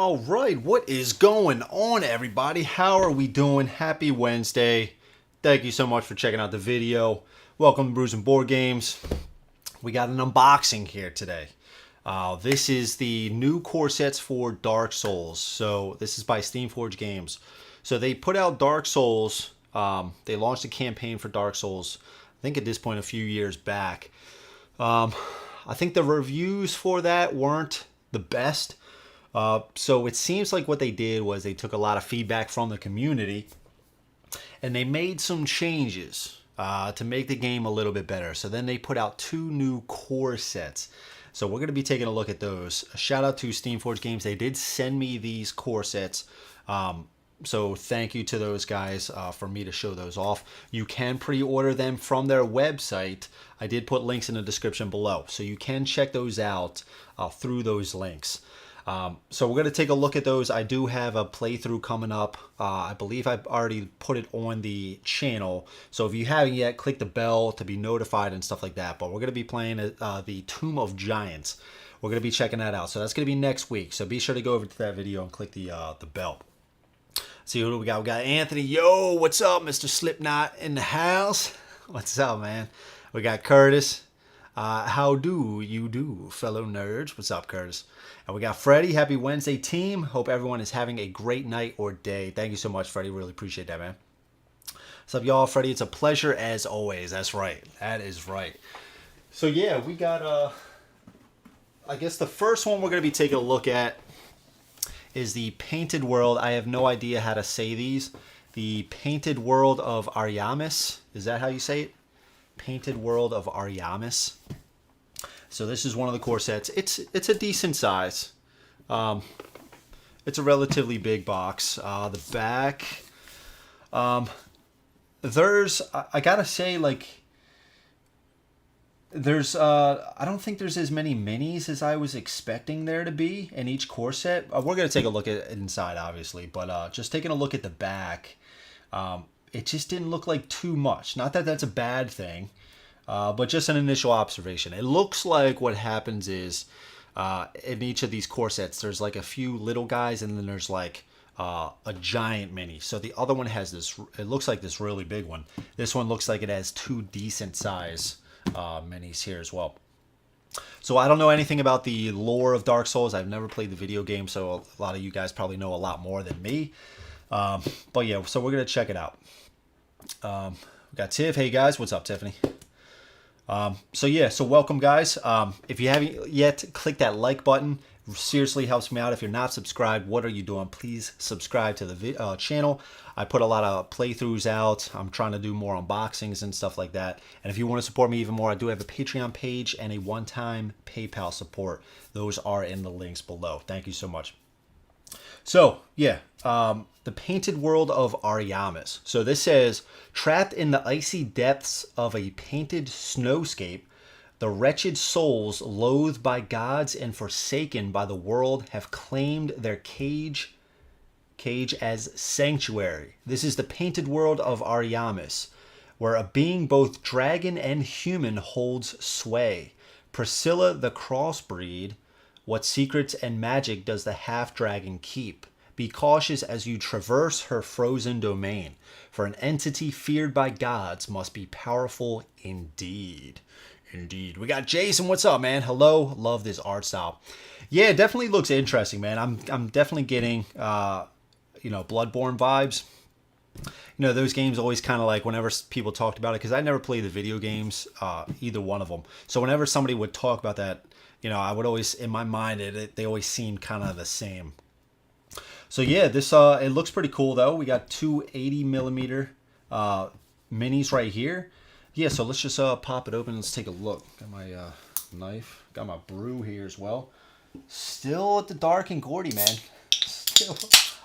All right, what is going on, everybody? How are we doing? Happy Wednesday. Thank you so much for checking out the video. Welcome to Brews and Board Games. We got an unboxing here today. This is the new core sets for Dark Souls. So this is by Steamforged Games. So they put out Dark Souls. They launched a campaign for Dark Souls, I think at this point a few years back. I think the reviews for that weren't the best. So it seems like what they did was they took a lot of feedback from the community and they made some changes to make the game a little bit better. So then they put out 2 new core sets. So we're going to be taking a look at those. A shout out to Steamforged Games. They did send me these core sets. So thank you to those guys for me to show those off. You can pre-order them from their website. I did put links in the description below. So you can check those out through those links. So we're going to take a look at those. I do have a playthrough coming up. I believe I've already put it on the channel. So if you haven't yet, click the bell to be notified and stuff like that. But we're going to be playing the Tomb of Giants. We're going to be checking that out. So that's going to be next week. So be sure to go over to that video and click the bell. See who we got. We got Anthony. Yo, what's up, Mr. Slipknot in the house? What's up, man? We got Curtis. How do you do, fellow nerds? What's up, Curtis? And we got Freddie. Happy Wednesday, team. Hope everyone is having a great night or day. Thank you so much, Freddie. Really appreciate that, man. What's up, y'all? Freddie, it's a pleasure as always. That's right. That is right. So, yeah, we got, I guess the first one we're going to be taking a look at is the Painted World. I have no idea how to say these. The Painted World of Ariamis. Is that how you say it? Painted World of Ariamis. So this is one of the core sets. It's a decent size. It's a relatively big box. The back, there's, I gotta say, like, there's I don't think there's as many minis as I was expecting there to be in each core set. We're gonna take a look at it inside, obviously, but just taking a look at the back, it just didn't look like too much. Not that that's a bad thing, but just an initial observation. It looks like what happens is in each of these core sets, there's like a few little guys and then there's like a giant mini. So the other one has this, it looks like this really big one. This one looks like it has 2 decent size minis here as well. So I don't know anything about the lore of Dark Souls. I've never played the video game, so a lot of you guys probably know a lot more than me. But yeah, so we're going to check it out. We got Tiff. Hey guys, what's up, Tiffany? So yeah, so welcome guys. If you haven't yet, click that like button. It seriously helps me out. If you're not subscribed, what are you doing? Please subscribe to the channel. I put a lot of playthroughs out. I'm trying to do more unboxings and stuff like that. And if you want to support me even more, I do have a Patreon page and a one-time PayPal support. Those are in the links below. Thank you so much. So, yeah, the Painted World of Ariamis. So this says, trapped in the icy depths of a painted snowscape, the wretched souls, loathed by gods and forsaken by the world, have claimed their cage as sanctuary. This is the Painted World of Ariamis, where a being both dragon and human holds sway. Priscilla the crossbreed. What secrets and magic does the half-dragon keep? Be cautious as you traverse her frozen domain, for an entity feared by gods must be powerful indeed. Indeed. We got Jason. What's up, man? Hello. Love this art style. Yeah, it definitely looks interesting, man. I'm definitely getting, Bloodborne vibes. You know, those games always kind of like whenever people talked about it, because I never played the video games, either one of them. So whenever somebody would talk about that, you know, I would always, in my mind, they always seemed kind of the same. So yeah, this it looks pretty cool though. We got 2 80mm minis right here. Yeah, so let's just pop it open. Let's take a look. Got my knife. Got my brew here as well. Still at the dark and Gordy, man. Still,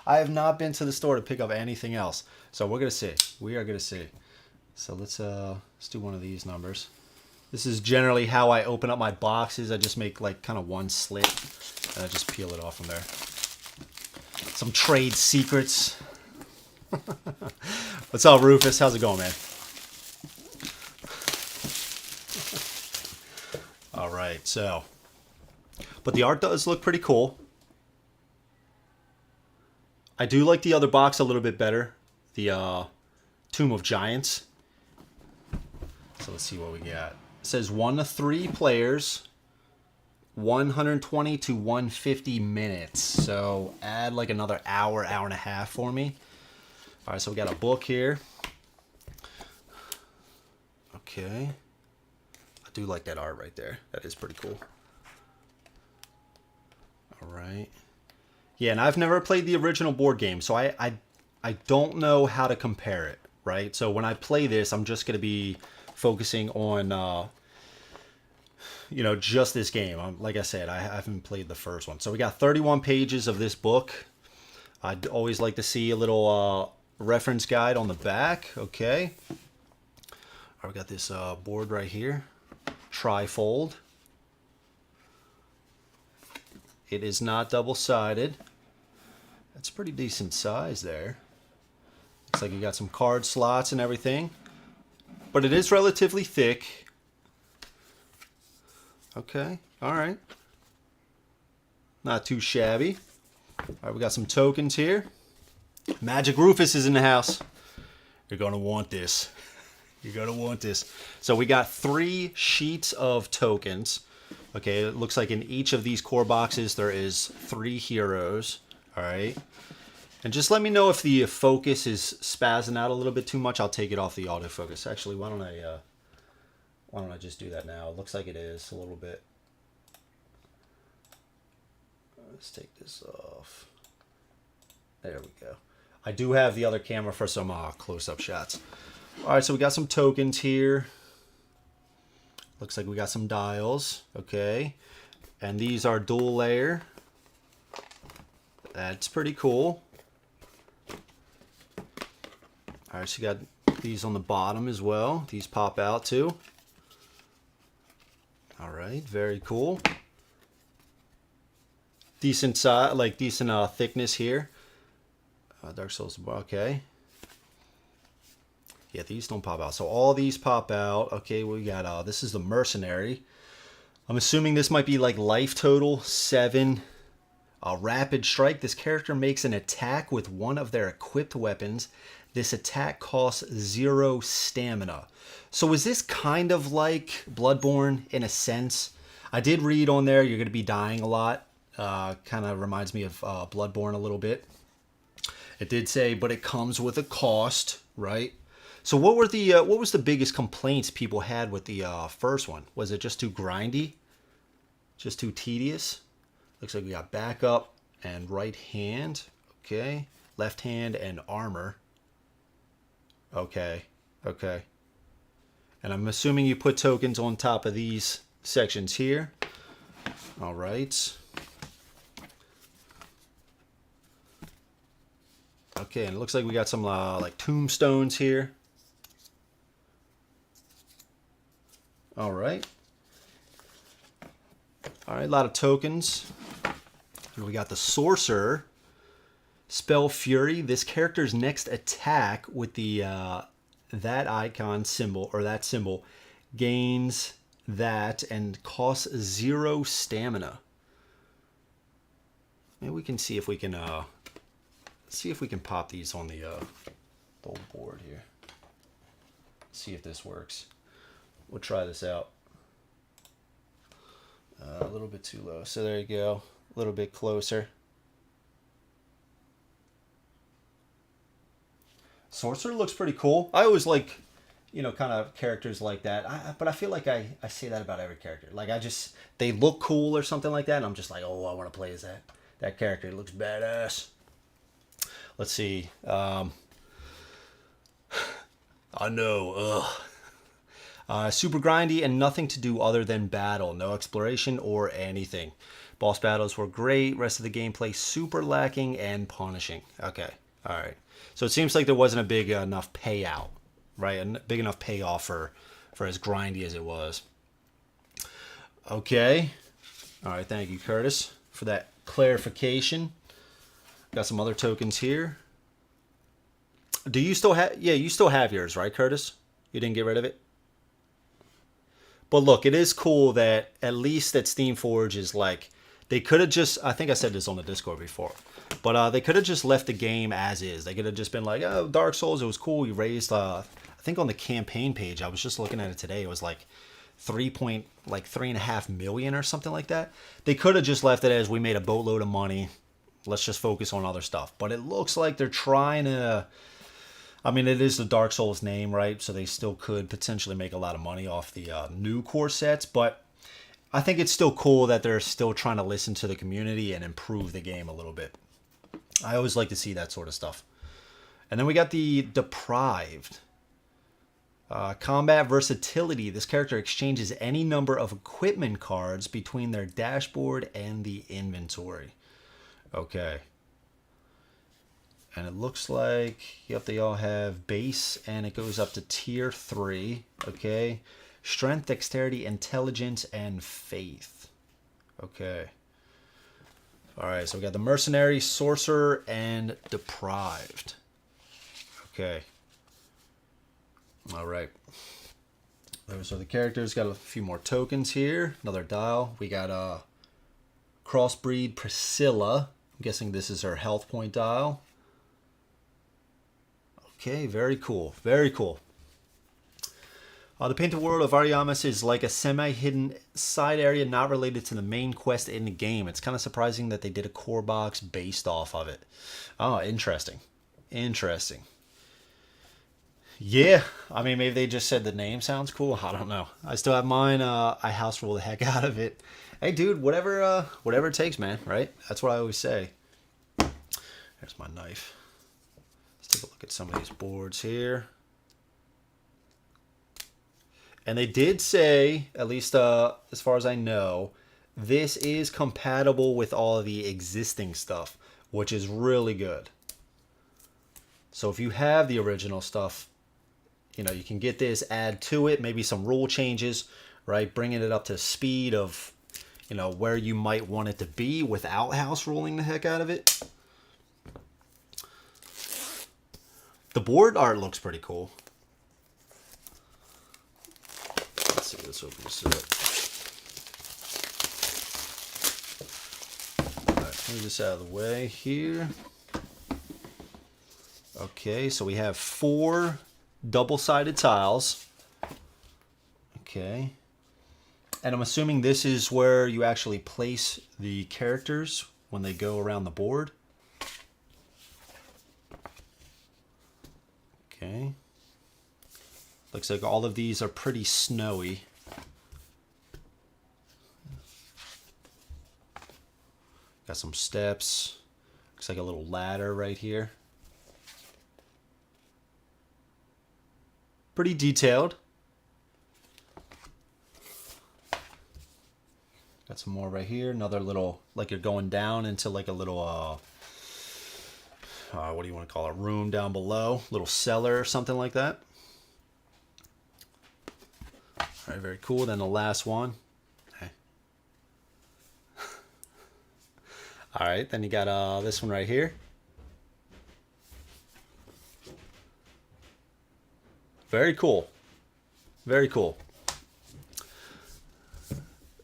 I have not been to the store to pick up anything else. So we're gonna see. We are gonna see. So let's do one of these numbers. This is generally how I open up my boxes. I just make like kind of one slit and I just peel it off from there. Some trade secrets. What's up, Rufus? How's it going, man? All right, so, but the art does look pretty cool. I do like the other box a little bit better. The Tomb of Giants. So let's see what we got. It says 1 to 3 players, 120 to 150 minutes. So add like another hour, hour and a half for me. All right, so we got a book here. Okay. I do like that art right there. That is pretty cool. All right. Yeah, and I've never played the original board game, so I don't know how to compare it, right? So when I play this, I'm just going to be focusing on, you know, just this game. Like I said, I haven't played the first one. So we got 31 pages of this book. I'd always like to see a little reference guide on the back. Okay. All right, we got this board right here. Trifold. It is not double-sided. That's pretty decent size there. Looks like you got some card slots and everything. But it is relatively thick. Okay, all right. Not too shabby. All right, we got some tokens here. Magic Rufus is in the house. You're going to want this. You're going to want this. So we got 3 sheets of tokens. Okay, it looks like in each of these core boxes there is 3 heroes. All right. And just let me know if the focus is spazzing out a little bit too much. I'll take it off the autofocus. Actually, why don't I just do that now? It looks like it is a little bit. Let's take this off. There we go. I do have the other camera for some close-up shots. All right, so we got some tokens here. Looks like we got some dials. Okay. And these are dual layer. That's pretty cool. All right, so you got these on the bottom as well. These pop out too. All right, very cool. Decent size, like decent thickness here. Dark Souls, okay. Yeah, these don't pop out. So all these pop out. Okay, we got, this is the Mercenary. I'm assuming this might be like life total, 7. Rapid Strike. This character makes an attack with one of their equipped weapons. This attack costs 0 stamina. So is this kind of like Bloodborne in a sense? I did read on there you're going to be dying a lot. Kind of reminds me of Bloodborne a little bit. It did say, but it comes with a cost, right? So what were the what was the biggest complaints people had with the first one? Was it just too grindy? Just too tedious? Looks like we got backup and right hand. Okay. Left hand and armor. Okay. Okay. And I'm assuming you put tokens on top of these sections here. All right. Okay, and it looks like we got some like tombstones here. All right. All right, a lot of tokens. And we got the Sorcerer. Spell Fury. This character's next attack with the that icon symbol, or that symbol, gains that and costs 0 stamina. Maybe we can see if we can pop these on the old board here. See if this works. We'll try this out. A little bit too low. So there you go. A little bit closer. Sorcerer looks pretty cool. I always like, you know, kind of characters like that. But I feel like I say that about every character. Like they look cool or something like that. And I'm just like, oh, I want to play as that character. It looks badass. Let's see. I know. Super grindy and nothing to do other than battle. No exploration or anything. Boss battles were great. Rest of the gameplay super lacking and punishing. Okay. All right. So it seems like there wasn't a big enough payout, right? A big enough payoff for as grindy as it was. Okay. All right. Thank you, Curtis, for that clarification. Got some other tokens here. Do you still have... Yeah, you still have yours, right, Curtis? You didn't get rid of it? But look, it is cool that at least that Steamforge is like... They could have just... I think I said this on the Discord before. But they could have just left the game as is. They could have just been like, oh, Dark Souls, it was cool. We raised, I think on the campaign page, I was just looking at it today, it was like 3.5 million or something like that. They could have just left it as we made a boatload of money. Let's just focus on other stuff. But it looks like they're trying to... I mean, it is the Dark Souls name, right? So they still could potentially make a lot of money off the new core sets. But I think it's still cool that they're still trying to listen to the community and improve the game a little bit. I always like to see that sort of stuff. And then we got the Deprived. Combat versatility. This character exchanges any number of equipment cards between their dashboard and the inventory. Okay. And it looks like, yep, they all have base, and it goes up to tier 3. Okay. Strength, dexterity, intelligence, and faith. Okay. Alright, so we got the Mercenary, Sorcerer, and Deprived. Okay. Alright. Those are the characters. Got a few more tokens here. Another dial. We got Crossbreed Priscilla. I'm guessing this is her health point dial. Okay, very cool. Very cool. The Painted World of Ariamis is like a semi-hidden side area not related to the main quest in the game. It's kind of surprising that they did a core box based off of it. Oh, interesting. Interesting. Yeah, I mean, maybe they just said the name sounds cool. I don't know. I still have mine. I house rule the heck out of it. Hey, dude, whatever it takes, man, right? That's what I always say. There's my knife. Let's take a look at some of these boards here. And they did say, at least as far as I know, this is compatible with all of the existing stuff, which is really good. So if you have the original stuff, you know, you can get this, add to it, maybe some rule changes, right? Bringing it up to speed of, you know, where you might want it to be without house ruling the heck out of it. The board art looks pretty cool. Let's see, let's open this up. All right, move this out of the way here. Okay, so we have 4 double-sided tiles. Okay. And I'm assuming this is where you actually place the characters when they go around the board. Okay. Looks like all of these are pretty snowy. Got some steps. Looks like a little ladder right here. Pretty detailed. Got some more right here. Another little, like you're going down into like a little, what do you want to call it? Room down below. Little cellar or something like that. All right, very cool. Then the last one. Okay. All right, then you got this one right here. Very cool. Very cool.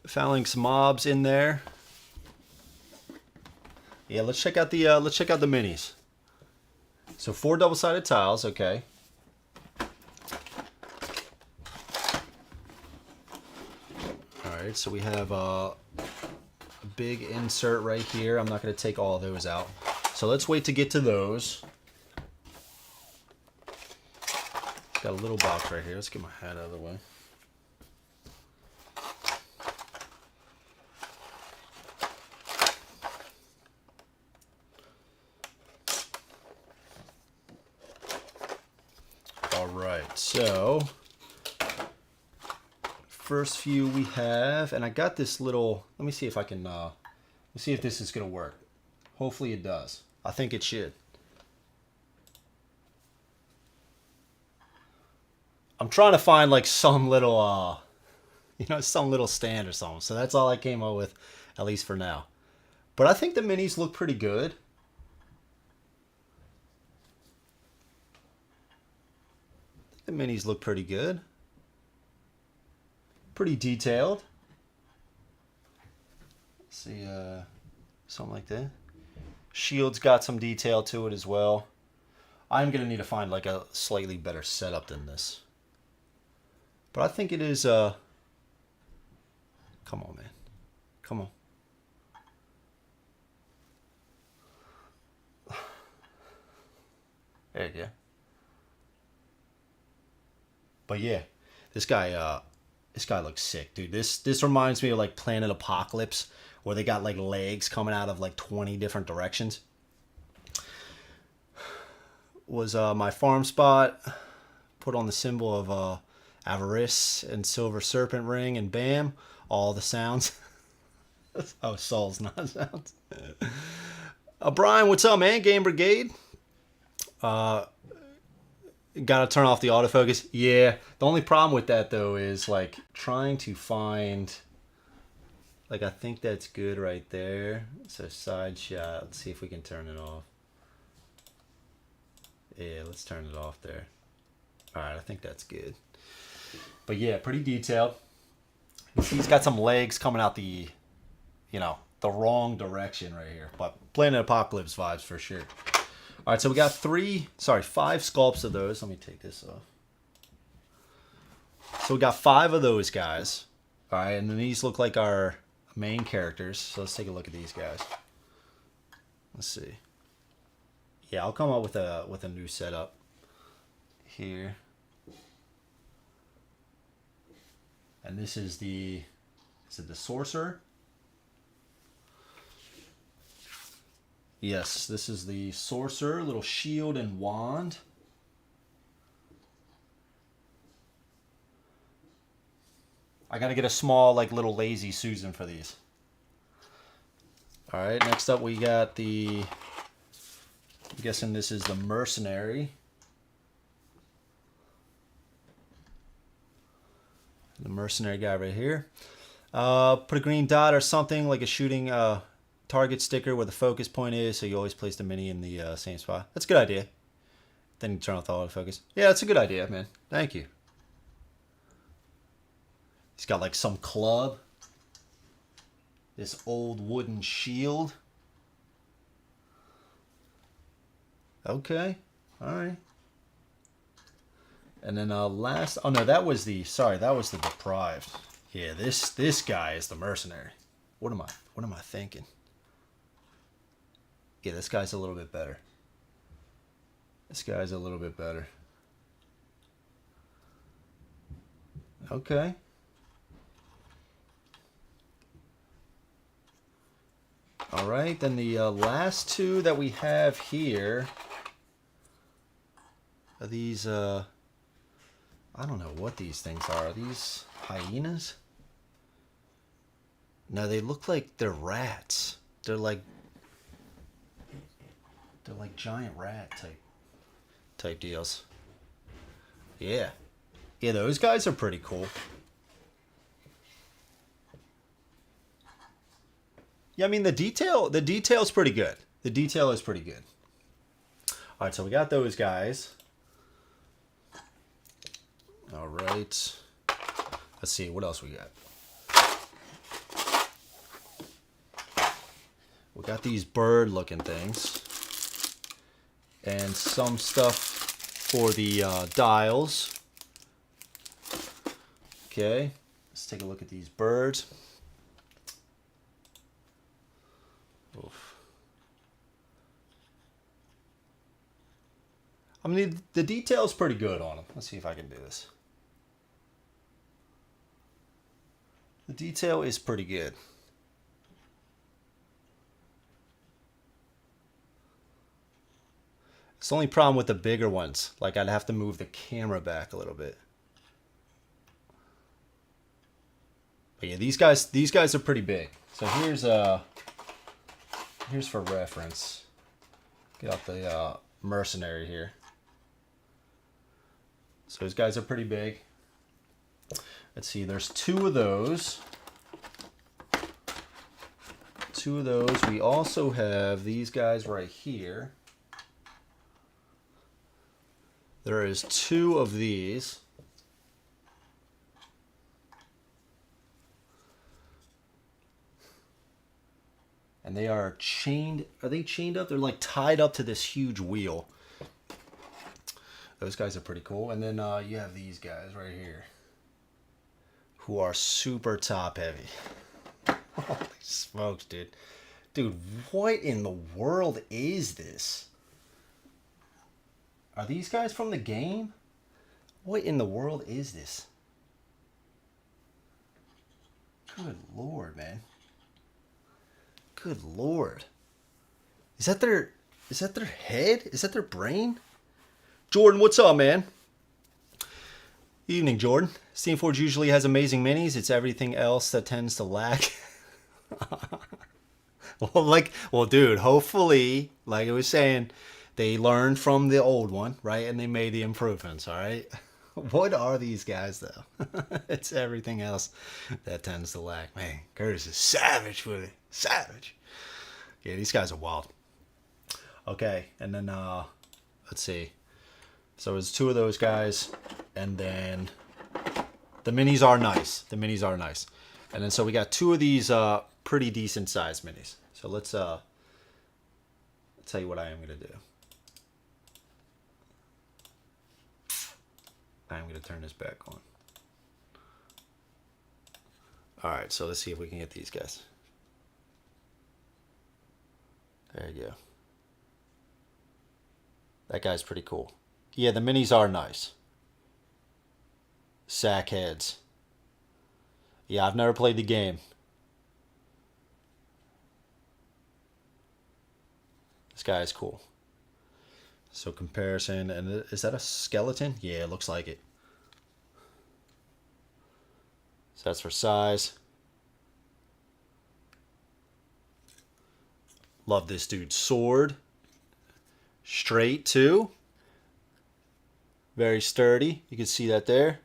Fouling some mobs in there. Yeah, let's check out the minis. So 4 double-sided tiles, okay. Alright, so we have a big insert right here. I'm not going to take all of those out. So let's wait to get to those. Got a little box right here. Let's get my hat out of the way. All right, so first few we have, and I got this little, let me see if I can, let's see if this is going to work. Hopefully it does. I think it should. I'm trying to find like some little, some little stand or something. So that's all I came up with, at least for now. But I think the minis look pretty good. The minis look pretty good. Pretty detailed. Let's see, something like that. Shield's got some detail to it as well. I'm going to need to find like a slightly better setup than this. But I think it is, come on, man. Come on. There you go. But yeah, this guy looks sick, dude. This reminds me of like Planet Apocalypse, where they got like legs coming out of like 20 different directions. Was my farm spot. Put on the symbol of avarice and silver serpent ring, and bam, all the sounds. Oh, souls, not sounds. Brian, what's up, man? Game Brigade. Gotta turn off the autofocus. Yeah, the only problem with that though is like trying to find, like, I think that's good right there. So side shot. Let's see if we can turn it off. Yeah, let's turn it off there. All right, I think that's good. But yeah, pretty detailed. He's got some legs coming out the, you know, the wrong direction right here. But Planet Apocalypse vibes for sure. All right, so we got 5 sculpts of those. Let me take this off. So we got 5 of those guys. All right, and then these look like our main characters. So let's take a look at these guys. Let's see. Yeah, I'll come up with a new setup here. And this is the sorcerer? Yes, this is the sorcerer, little shield and wand. I gotta get a small, like, little lazy Susan for these. All right, next up we got the, I'm guessing this is the mercenary. The mercenary guy right here. Put a green dot or something, like a shooting target sticker where the focus point is, so you always place the mini in the same spot. That's a good idea. Then you turn off the autofocus. Yeah, that's a good idea, man. Thank you. He's got like some club. This old wooden shield. Okay. All right. And then last, oh no, that was the deprived. Yeah, this guy is the mercenary. What am I thinking? Yeah, this guy's a little bit better. This guy's a little bit better. Okay. All right, then the last 2 that we have here are these, I don't know what these things are. Are these hyenas? No, they look like they're rats. They're like giant rat type deals. Yeah. Yeah, those guys are pretty cool. Yeah, I mean the detail's pretty good. The detail is pretty good. All right, so we got those guys. All right. Let's see what else we got. We got these bird-looking things, and some stuff for the dials. Okay, let's take a look at these birds. Oof. I mean, the detail's pretty good on them. Let's see if I can do this. The detail is pretty good. It's the only problem with the bigger ones. Like, I'd have to move the camera back a little bit. But yeah, these guys are pretty big. So here's for reference. Get out the mercenary here. So those guys are pretty big. Let's see, there's 2 of those. 2 of those. We also have these guys right here. There is 2 of these. And they are chained. Are they chained up? They're like tied up to this huge wheel. Those guys are pretty cool. And then you have these guys right here, who are super top heavy. Holy smokes, dude. Dude, what in the world is this? Are these guys from the game? What in the world is this? Good Lord, man. Good Lord. Is that their head? Is that their brain? Jordan, what's up, man? Evening, Jordan. Steamforge usually has amazing minis. It's everything else that tends to lack. Well, dude, hopefully, like I was saying, they learned from the old one, right? And they made the improvements, all right? What are these guys, though? It's everything else that tends to lack. Man, Curtis is savage with it. Savage. Yeah, these guys are wild. Okay, and then, let's see. So it's two of those guys, and then the minis are nice. The minis are nice. And then so we got two of these pretty decent sized minis. So let's tell you what I am going to do. I'm going to turn this back on. All right, so let's see if we can get these guys. There you go. That guy's pretty cool. Yeah, the minis are nice. Sack heads. Yeah, I've never played the game. This guy is cool. So comparison, and is that a skeleton? Yeah, it looks like it. So that's for size. Love this dude's sword. Straight too. Very sturdy. You can see that there.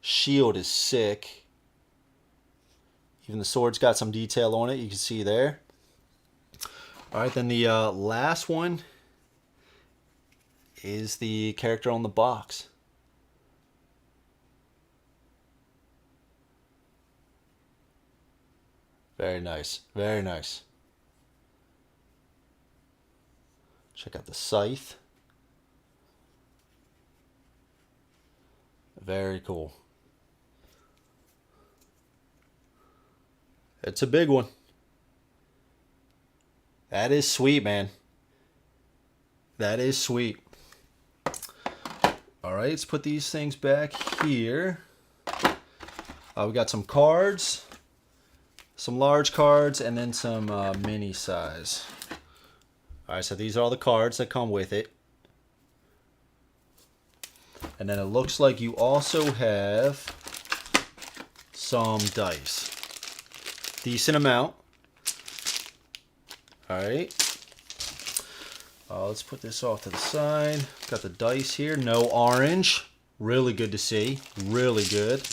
Shield is sick. Even the sword's got some detail on it. You can see there. All right, then the last one is the character on the box. Very nice. Very nice. Check out the scythe. Very cool. It's a big one. That is sweet, man. That is sweet. All right, let's put these things back here. We got some cards, some large cards, and then some mini size. All right, so these are all the cards that come with it. And then it looks like you also have some dice. Decent amount. All right. Let's put this off to the side. Got the dice here. No orange. Really good to see. Really good.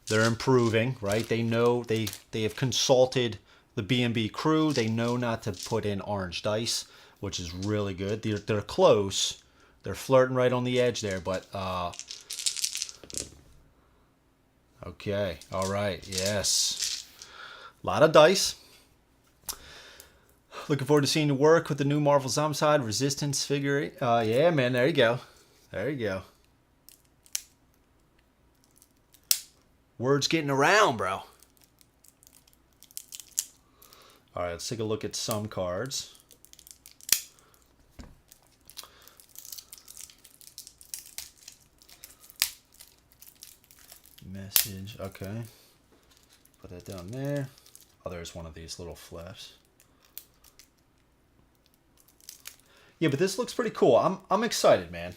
They're improving, right? They know they have consulted the BNB crew. They know not to put in orange dice, which is really good. They're close. They're flirting right on the edge there, but okay. All right. Yes. A lot of dice. Looking forward to seeing you work with the new Marvel Zombicide Resistance figure. Yeah, man. There you go. There you go. Word's getting around, bro. All right, let's take a look at some cards. Message. Okay. Put that down there. Oh, there's one of these little flaps. Yeah, but this looks pretty cool. I'm excited, man.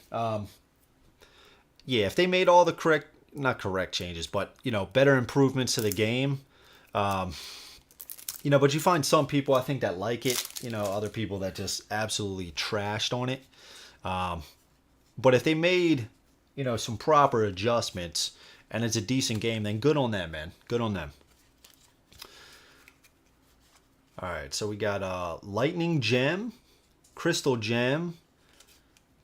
Yeah, if they made all the not correct changes, but better improvements to the game, but you find some people I think that like it, other people that just absolutely trashed on it. But if they made some proper adjustments and it's a decent game, then good on them, man. Good on them. All right, so we got Lightning Gem, Crystal Gem,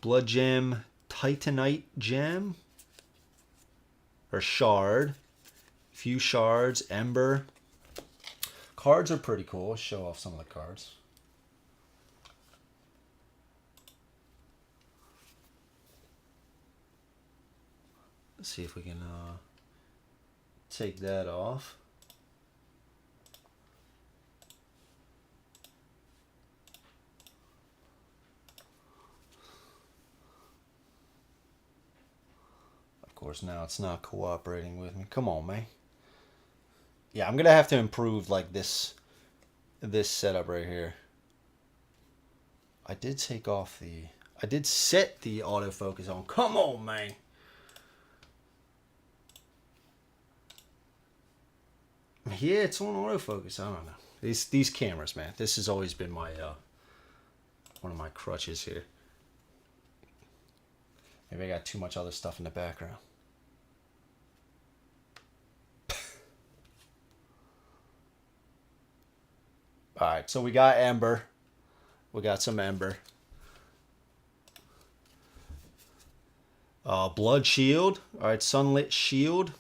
Blood Gem, Titanite Gem, or Shard, few shards, Ember, Cards are pretty cool. Let's show off some of the cards. Let's see if we can take that off. Of course, now it's not cooperating with me. Come on, man. Yeah, I'm gonna have to improve like this setup right here. I did take off the. I did set the autofocus on. Come on, man. Yeah, it's on autofocus. I don't know. These cameras, man. This has always been my one of my crutches here. Maybe I got too much other stuff in the background. All right, so we got Ember. We got some Ember. Blood Shield. All right, Sunlit Shield.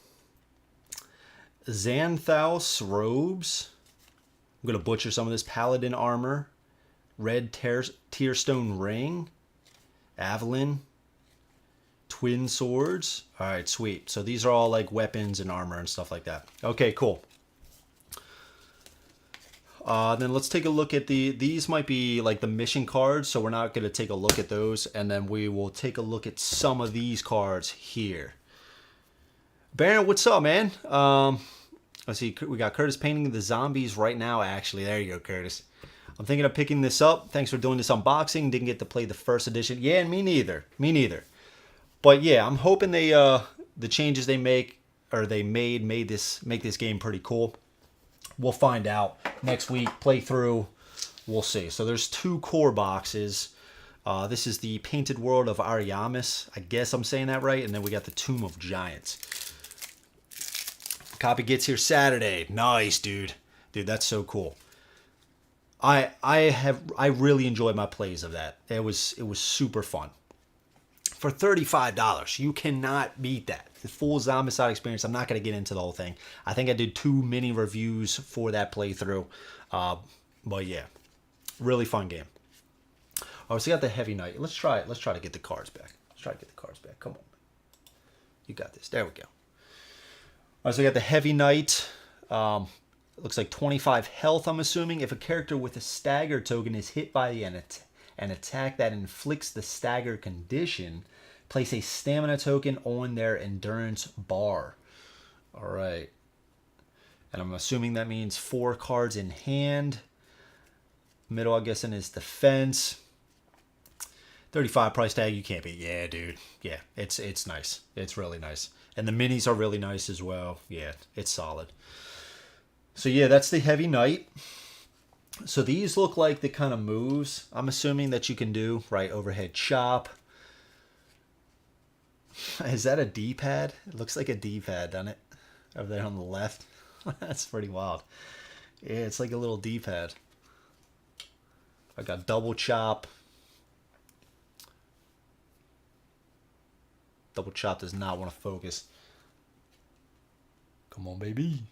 Xanthaus Robes. I'm going to butcher some of this. Paladin Armor. Red Tearstone Ring. Avalon. Twin Swords. All right, sweet. So these are all like weapons and armor and stuff like that. Okay, cool. Then let's take a look at these might be like the mission cards, so we're not going to take a look at those, and then we will take a look at some of these cards here. Baron, what's up, man? Let's see, we got Curtis painting the zombies right now, actually. There you go, Curtis. I'm thinking of picking this up. Thanks for doing this unboxing. Didn't get to play the first edition. Yeah, me neither. Me neither. But yeah, I'm hoping they the changes they make, or they make this game pretty cool. We'll find out next week. Play through. We'll see. So there's 2 core boxes. This is the Painted World of Ariamis. I guess I'm saying that right. And then we got the Tomb of Giants. Copy gets here Saturday. Nice, dude. Dude, that's so cool. I really enjoyed my plays of that. It was super fun. For $35, you cannot beat that. The full Zombicide experience. I'm not going to get into the whole thing. I think I did 2 mini reviews for that playthrough. But yeah, really fun game. Oh, so we got the Heavy Knight. Let's try it. Let's try to get the cards back. Let's try to get the cards back. Come on. You got this. There we go. All right, so we got the Heavy Knight. It looks like 25 health, I'm assuming. If a character with a stagger token is hit by an attack that inflicts the stagger condition, place a stamina token on their endurance bar. All right. And I'm assuming that means 4 cards in hand. Middle, I'm guessing, is defense. 35 price tag, you can't beat. Yeah, dude. Yeah, it's nice. It's really nice. And the minis are really nice as well. Yeah, it's solid. So yeah, that's the Heavy Knight. So these look like the kind of moves I'm assuming that you can do, right? Overhead chop. Is that a D-pad? It looks like a D-pad, doesn't it? Over there on the left. That's pretty wild. Yeah, it's like a little D-pad. I got double chop. Double chop does not want to focus. Come on, baby.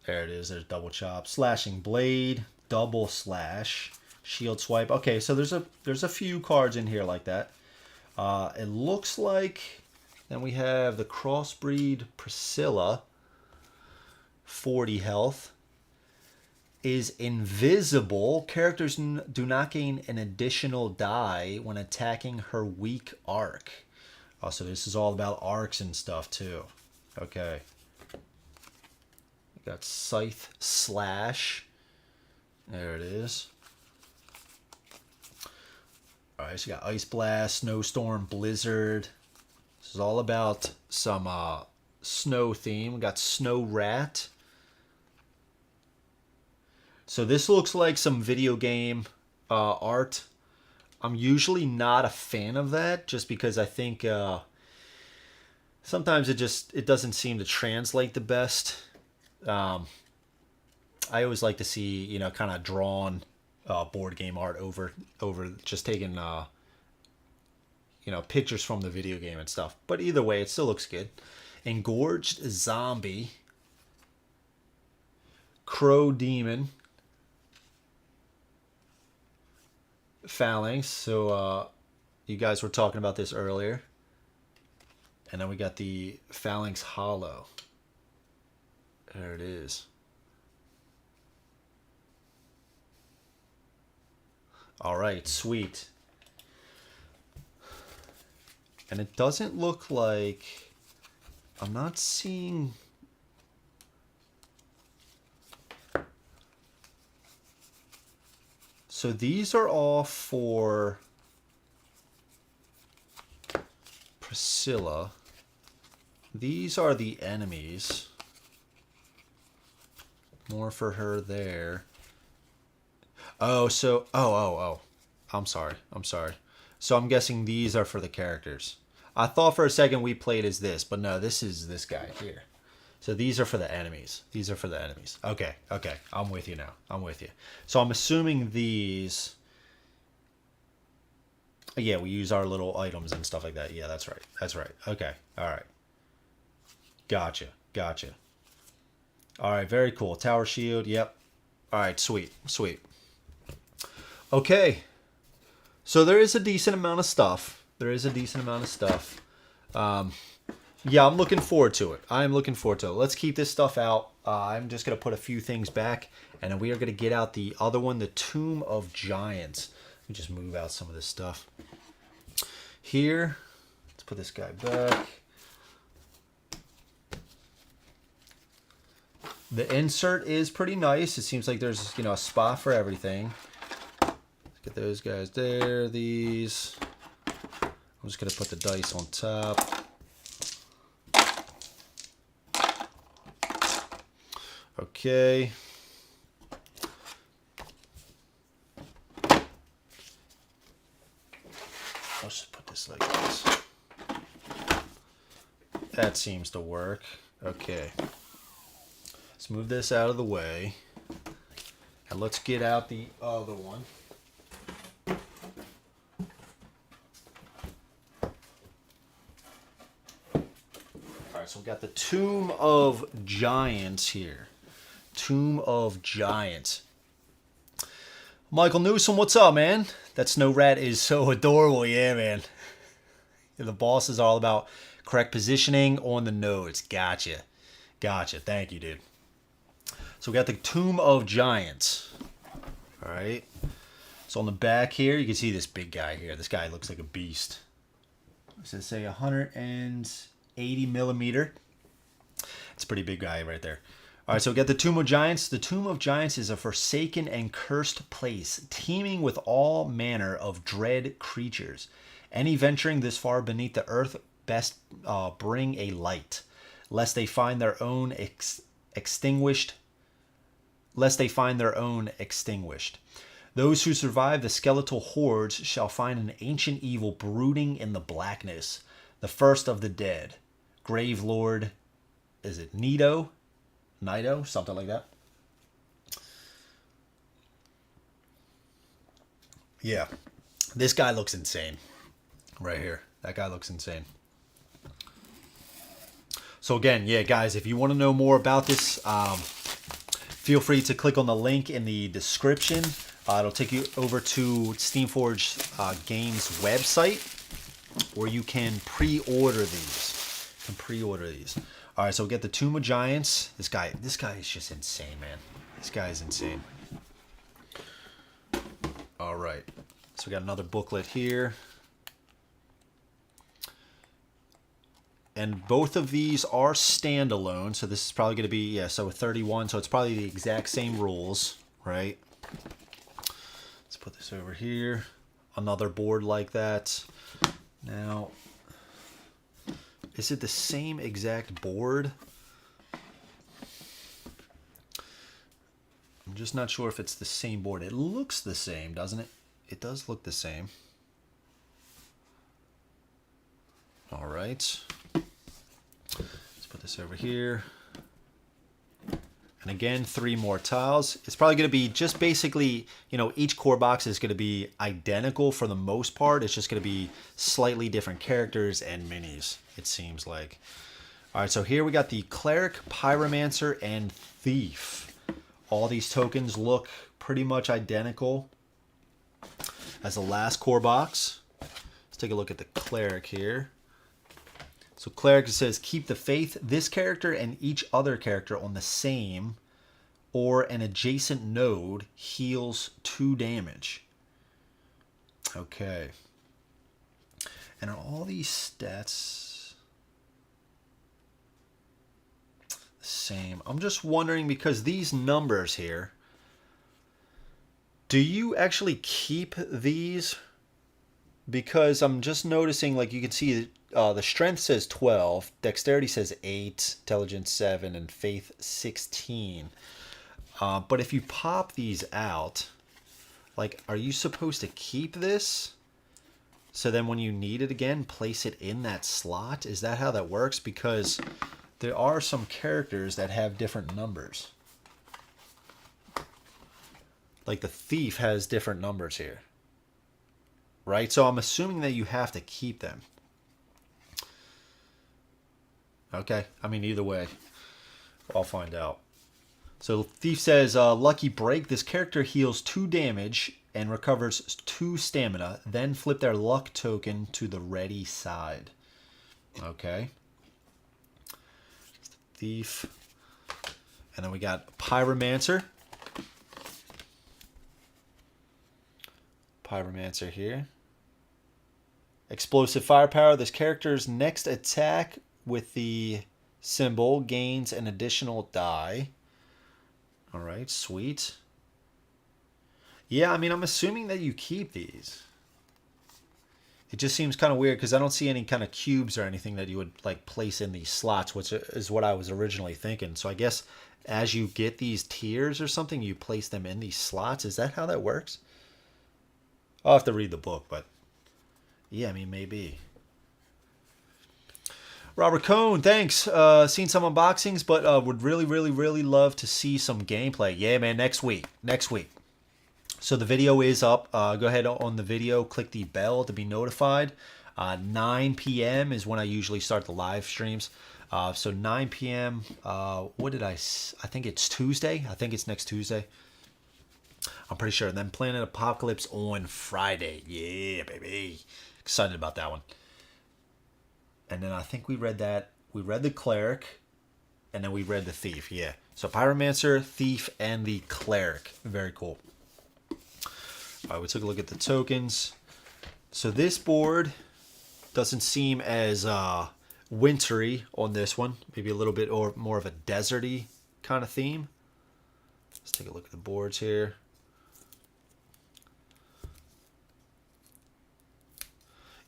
There it is. There's double chop. Slashing blade. Double slash. Shield swipe. Okay, so there's a few cards in here like that. It looks like then we have the Crossbreed Priscilla. 40 health. Is invisible. Characters do not gain an additional die when attacking her weak arc. Oh, so this is all about arcs and stuff too. Okay. We got Scythe Slash. There it is. Alright, so you got Ice Blast, Snowstorm, Blizzard. This is all about some snow theme. We got Snow Rat. So this looks like some video game art. I'm usually not a fan of that, just because I think sometimes it doesn't seem to translate the best. I always like to see, kind of drawn board game art over just taking pictures from the video game and stuff. But either way, it still looks good. Engorged Zombie. Crow Demon. Phalanx. So you guys were talking about this earlier. And then we got the Phalanx Hollow. There it is. All right, sweet. And it doesn't look like... I'm not seeing... So these are all for Priscilla. These are the enemies. More for her there. Oh, so... Oh. I'm sorry. So I'm guessing these are for the characters. I thought for a second we played as this, but no, this is this guy here. So these are for the enemies. Okay. I'm with you now. So I'm assuming these... Yeah, we use our little items and stuff like that. Yeah, that's right. Okay, all right. Gotcha. All right, very cool. Tower shield, yep. All right, sweet. Okay. So there is a decent amount of stuff. Yeah, I'm looking forward to it. Let's keep this stuff out. I'm just going to put a few things back, and then we are going to get out the other one, the Tomb of Giants. Let me just move out some of this stuff. Here, let's put this guy back. The insert is pretty nice. It seems like there's, a spot for everything. Let's get those guys there. These. I'm just going to put the dice on top. Okay. Let's just put this like this. That seems to work. Okay. Let's move this out of the way. And let's get out the other one. Alright, so we got the Tomb of Giants here. Tomb of Giants. Michael Newsom, what's up, man? That snow rat is so adorable. Yeah, man. The boss is all about correct positioning on the nodes. Gotcha. Thank you, dude. So we got the Tomb of Giants. All right. So on the back here, you can see this big guy here. This guy looks like a beast. Does it say 180 millimeter? It's a pretty big guy right there. All right, so we got the Tomb of Giants. The Tomb of Giants is a forsaken and cursed place, teeming with all manner of dread creatures. Any venturing this far beneath the earth best bring a light, lest they find their own extinguished. Those who survive the skeletal hordes shall find an ancient evil brooding in the blackness, the first of the dead. Grave Lord, is it Nido, something like that. Yeah, this guy looks insane right here. That guy looks insane. So again, yeah, guys, if you want to know more about this, feel free to click on the link in the description. It'll take you over to Steamforge Games website, where you can pre-order these. All right, so we get the Tomb of Giants. This guy is just insane, man. This guy is insane. All right, so we got another booklet here. And both of these are standalone, so this is probably going to be, so 31, so it's probably the exact same rules, right? Let's put this over here. Another board like that. Now, is it the same exact board? I'm just not sure if it's the same board. It looks the same, doesn't it? It does look the same. All right. Let's put this over here. And again, 3 more tiles. It's probably going to be just basically, each core box is going to be identical for the most part. It's just going to be slightly different characters and minis, it seems like. All right, so here we got the Cleric, Pyromancer, and Thief. All these tokens look pretty much identical as the last core box. Let's take a look at the cleric here. So cleric says keep the faith. This character and each other character on the same or an adjacent node heals 2 damage. Okay. And are all these stats the same? I'm just wondering because these numbers here, do you actually keep these? Because I'm just noticing, like you can see the strength says 12, dexterity says 8, intelligence 7, and faith 16. But if you pop these out, like, are you supposed to keep this? So then when you need it again, place it in that slot? Is that how that works? Because there are some characters that have different numbers. Like the thief has different numbers here. Right? So I'm assuming that you have to keep them. Okay. I mean, either way, I'll find out. So Thief says, lucky break. This character heals 2 damage and recovers 2 stamina. Then flip their luck token to the ready side. Okay. Thief. And then we got Pyromancer. Pyromancer here. Explosive firepower. This character's next attack with the symbol gains an additional die. All right, sweet. Yeah, I mean, I'm assuming that you keep these. It just seems kind of weird because I don't see any kind of cubes or anything that you would like place in these slots, which is what I was originally thinking. So I guess as you get these tiers or something, you place them in these slots. Is that how that works? I'll have to read the book, but yeah, I mean, maybe. Robert Cohn, thanks. Seen some unboxings, but would really love to see some gameplay. Yeah, man, next week. So the video is up. Go ahead on the video, click the bell to be notified. 9 p.m. is when I usually start the live streams. So 9 p.m. What did I think it's Tuesday. I think it's next Tuesday. I'm pretty sure. And then Planet Apocalypse on Friday. Yeah, baby. Excited about that one. And then I think we read that. We read the Cleric. And then we read the Thief. Yeah. So Pyromancer, Thief, and the Cleric. Very cool. All right, we took a look at the tokens. So this board doesn't seem as wintry on this one. Maybe a little bit or more of a deserty kind of theme. Let's take a look at the boards here.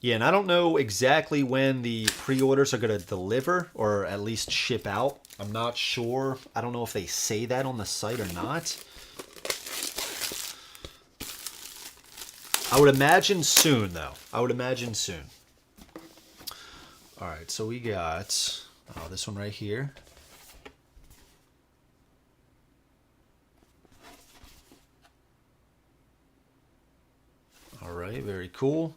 Yeah, and I don't know exactly when the pre-orders are going to deliver or at least ship out. I'm not sure. I don't know if they say that on the site or not. I would imagine soon, though. I would imagine soon. All right, so we got this one right here. All right, very cool.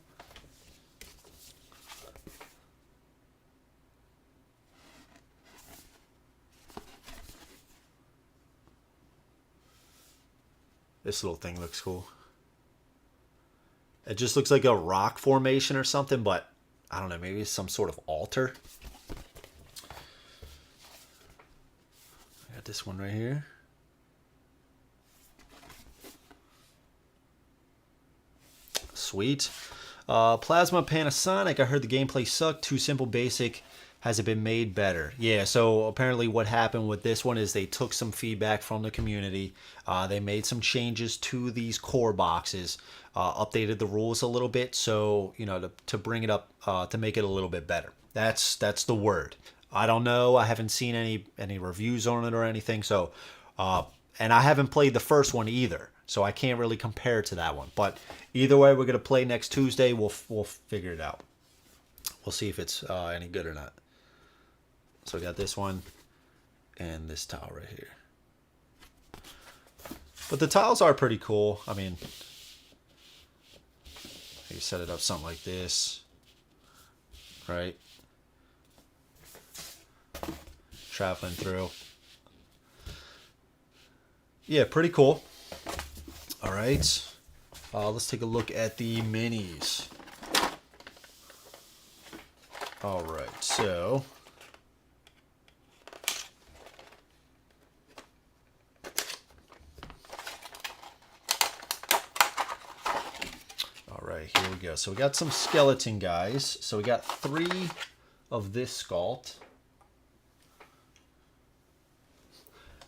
This little thing looks cool. It just looks like a rock formation or something, but I don't know, maybe it's some sort of altar. I got this one right here. Sweet. Plasma Panasonic. I heard the gameplay sucked. Too simple, basic. Has it been made better? Yeah, so apparently what happened with this one is they took some feedback from the community. They made some changes to these core boxes, updated the rules a little bit, so, you know, to bring it up, to make it a little bit better. That's the word. I don't know. I haven't seen any reviews on it or anything, so, and I haven't played the first one either, so I can't really compare to that one. But either way, we're going to play next Tuesday. We'll figure it out. We'll see if it's any good or not. So we got this one and this tile right here. But the tiles are pretty cool. I mean, you set it up something like this, right? Traveling through. Yeah, pretty cool. All right. Let's take a look at the minis. All right, so all right, here we go. So we got some skeleton guys. So we got 3 of this sculpt.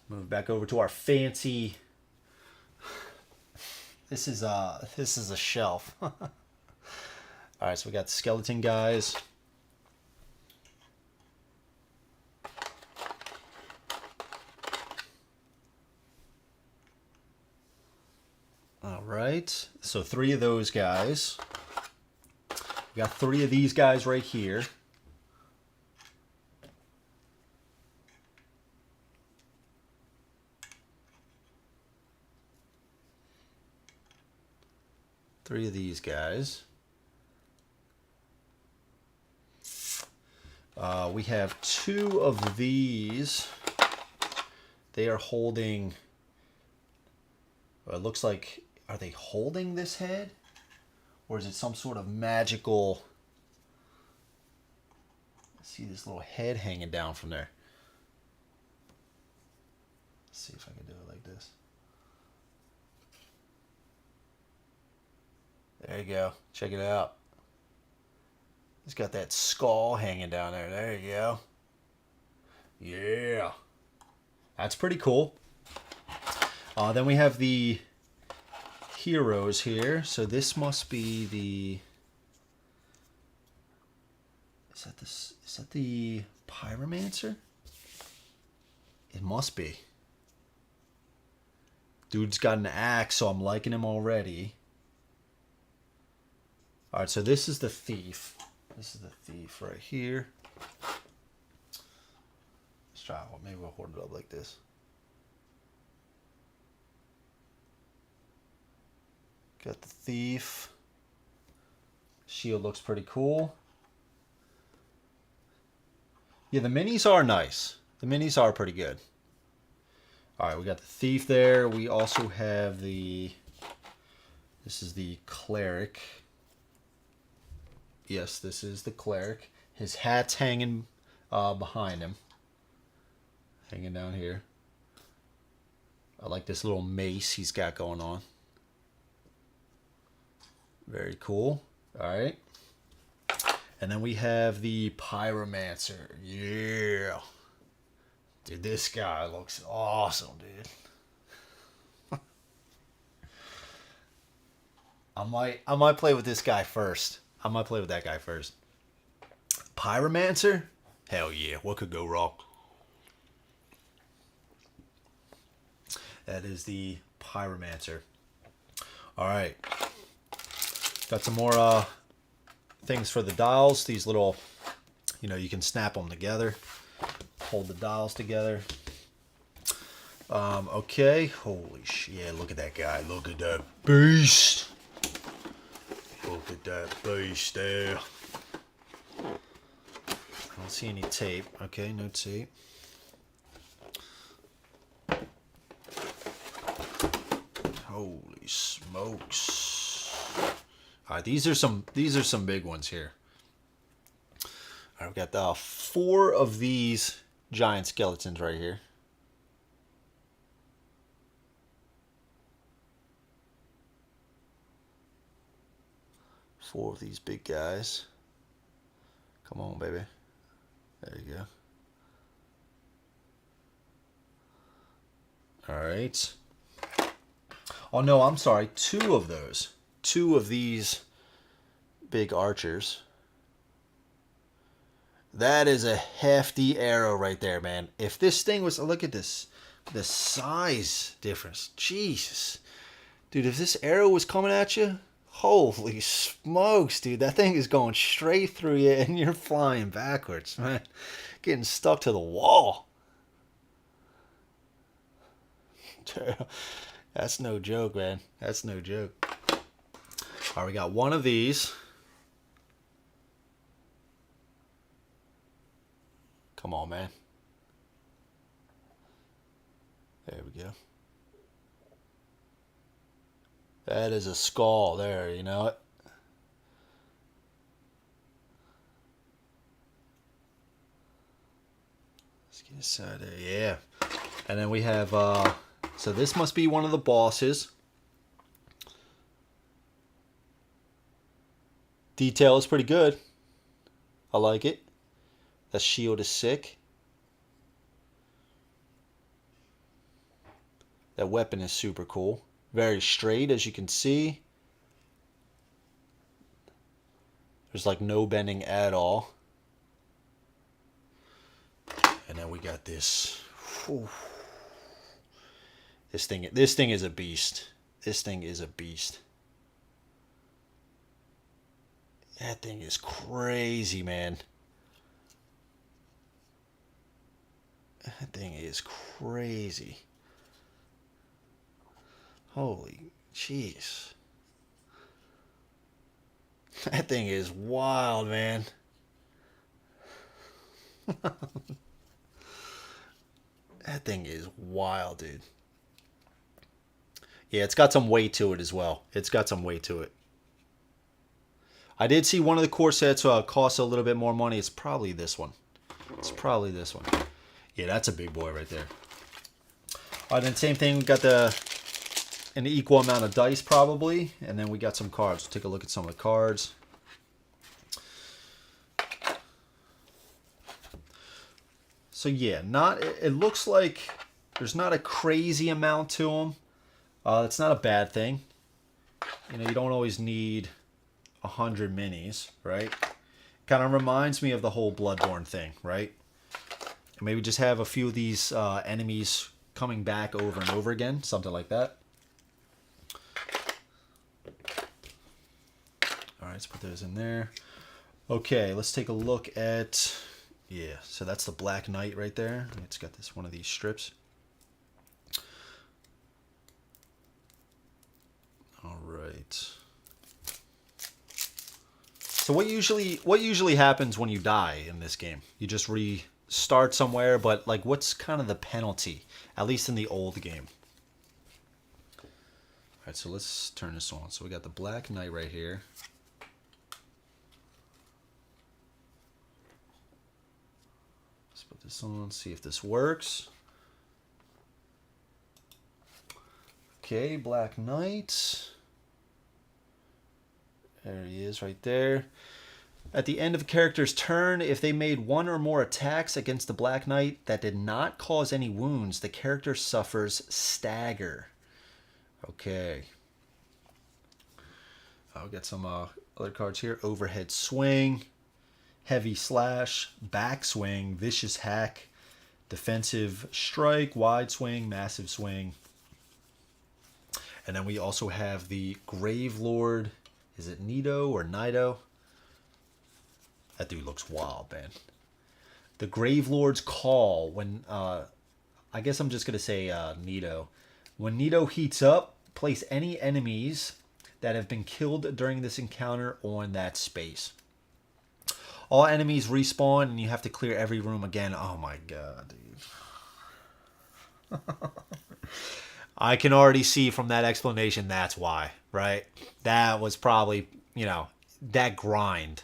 Move back over to our fancy. This is a shelf. All right, so we got skeleton guys. All right, so 3 of those guys. We got 3 of these guys right here. Three of these guys. We have 2 of these. They are holding. It looks like, are they holding this head? Or is it some sort of magical... See this little head hanging down from there. Let's see if I can do it like this. There you go. Check it out. It's got that skull hanging down there. There you go. Yeah. That's pretty cool. Then we have the heroes here. So this must be the... Is that the pyromancer? It must be. Dude's got an axe, so I'm liking him already. Alright, so this is the thief. This is the thief right here. Let's try it. Maybe we'll hold it up like this. Got the thief. Shield looks pretty cool. Yeah, the minis are nice. The minis are pretty good. Alright, we got the thief there. We also have the... This is the cleric. Yes, this is the cleric. His hat's hanging behind him. Hanging down here. I like this little mace he's got going on. Very cool. Alright. And then we have the pyromancer. Yeah. Dude, this guy looks awesome, dude. I might play with this guy first. I might play with that guy first. Pyromancer? Hell yeah. What could go wrong? That is the pyromancer. Alright. Got some more things for the dials. These little, you can snap them together. Hold the dials together. Okay. Holy shit. Yeah, look at that guy. Look at that beast. Look at that beast there. I don't see any tape. Okay, no tape. Holy smokes. All right, these are some big ones here. All right, we've got 4 of these giant skeletons right here. Four of these big guys. Come on, baby. There you go. All right. Oh, no, I'm sorry. 2 of those. 2 of these big archers. That is a hefty arrow right there, man. If this thing was... Look at this. The size difference. Jesus. Dude, if this arrow was coming at you... Holy smokes, dude. That thing is going straight through you and you're flying backwards, man. Getting stuck to the wall. That's no joke, man. That's no joke. All right, we got 1 of these. Come on, man. There we go. That is a skull there, you know it. Let's get inside there, yeah. And then we have, so this must be one of the bosses. Detail is pretty good. I like it. That shield is sick. That weapon is super cool. Very straight, as you can see. There's like no bending at all. And then we got this. Whew. This thing is a beast. This thing is a beast. That thing is crazy, man. That thing is crazy. Holy jeez. That thing is wild, man. That thing is wild, dude. Yeah, it's got some weight to it as well. It's got some weight to it. I did see one of the core sets costs a little bit more money. It's probably this one. It's probably this one. Yeah, that's a big boy right there. All right, then same thing. We got an equal amount of dice probably, and then we got some cards. We'll take a look at some of the cards. So yeah, it looks like there's not a crazy amount to them. It's not a bad thing. You know, you don't always need 100 minis, right? Kind of reminds me of the whole Bloodborne thing, right? And maybe just have a few of these enemies coming back over and over again, something like that. All right, let's put those in there. Okay, let's take a look at, yeah, so that's the Black Knight right there. It's got this one of these strips. All right. So what usually happens when you die in this game? You just restart somewhere, but like what's kind of the penalty, at least in the old game? All right, so let's turn this on. So we got the Black Knight right here. Let's put this on, see if this works. Okay, Black Knight. There he is right there. At the end of a character's turn, if they made one or more attacks against the Black Knight that did not cause any wounds, the character suffers stagger. Okay. I'll get some other cards here. Overhead swing, heavy slash, back swing, vicious hack, defensive strike, wide swing, massive swing. And then we also have the Grave Lord. Is it Nido or Nido? That dude looks wild, man. The Grave Lord's Call. When I guess I'm just gonna say Nido. When Nido heats up, place any enemies that have been killed during this encounter on that space. All enemies respawn, and you have to clear every room again. Oh my god, dude. I can already see from that explanation that's why, right? That was probably, you know, that grind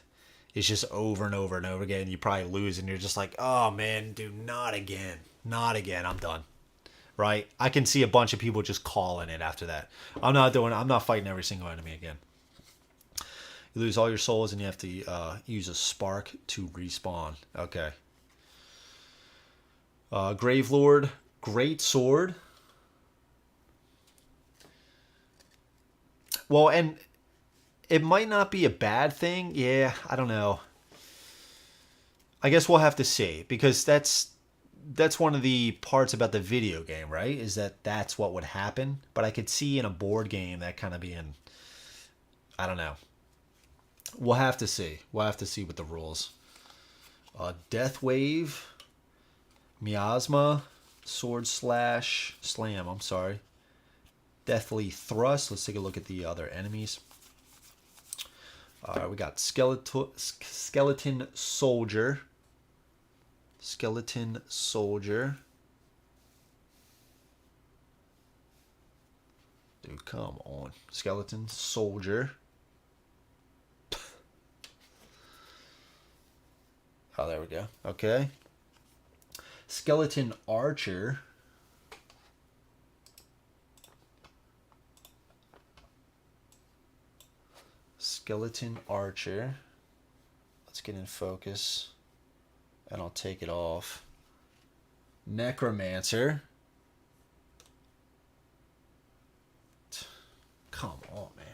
is just over and over and over again. You probably lose and you're just like, oh man, dude, not again. Not again. I'm done. Right? I can see a bunch of people just calling it after that. I'm not fighting every single enemy again. You lose all your souls and you have to use a spark to respawn. Okay. Grave Lord, Great Sword. Well, and it might not be a bad thing. Yeah, I don't know. I guess we'll have to see, because that's one of the parts about the video game, right? Is that's what would happen. But I could see in a board game that kind of being, I don't know. We'll have to see. We'll have to see with the rules. Death Wave, Miasma, Sword Slash, Slam, I'm sorry. Deathly Thrust. Let's take a look at the other enemies. We got Skeleton Soldier. Skeleton Soldier. Dude, come on. Skeleton soldier. Oh, there we go. Okay. Skeleton archer. Skeleton archer. Let's get in focus. And I'll take it off. Necromancer. Come on, man.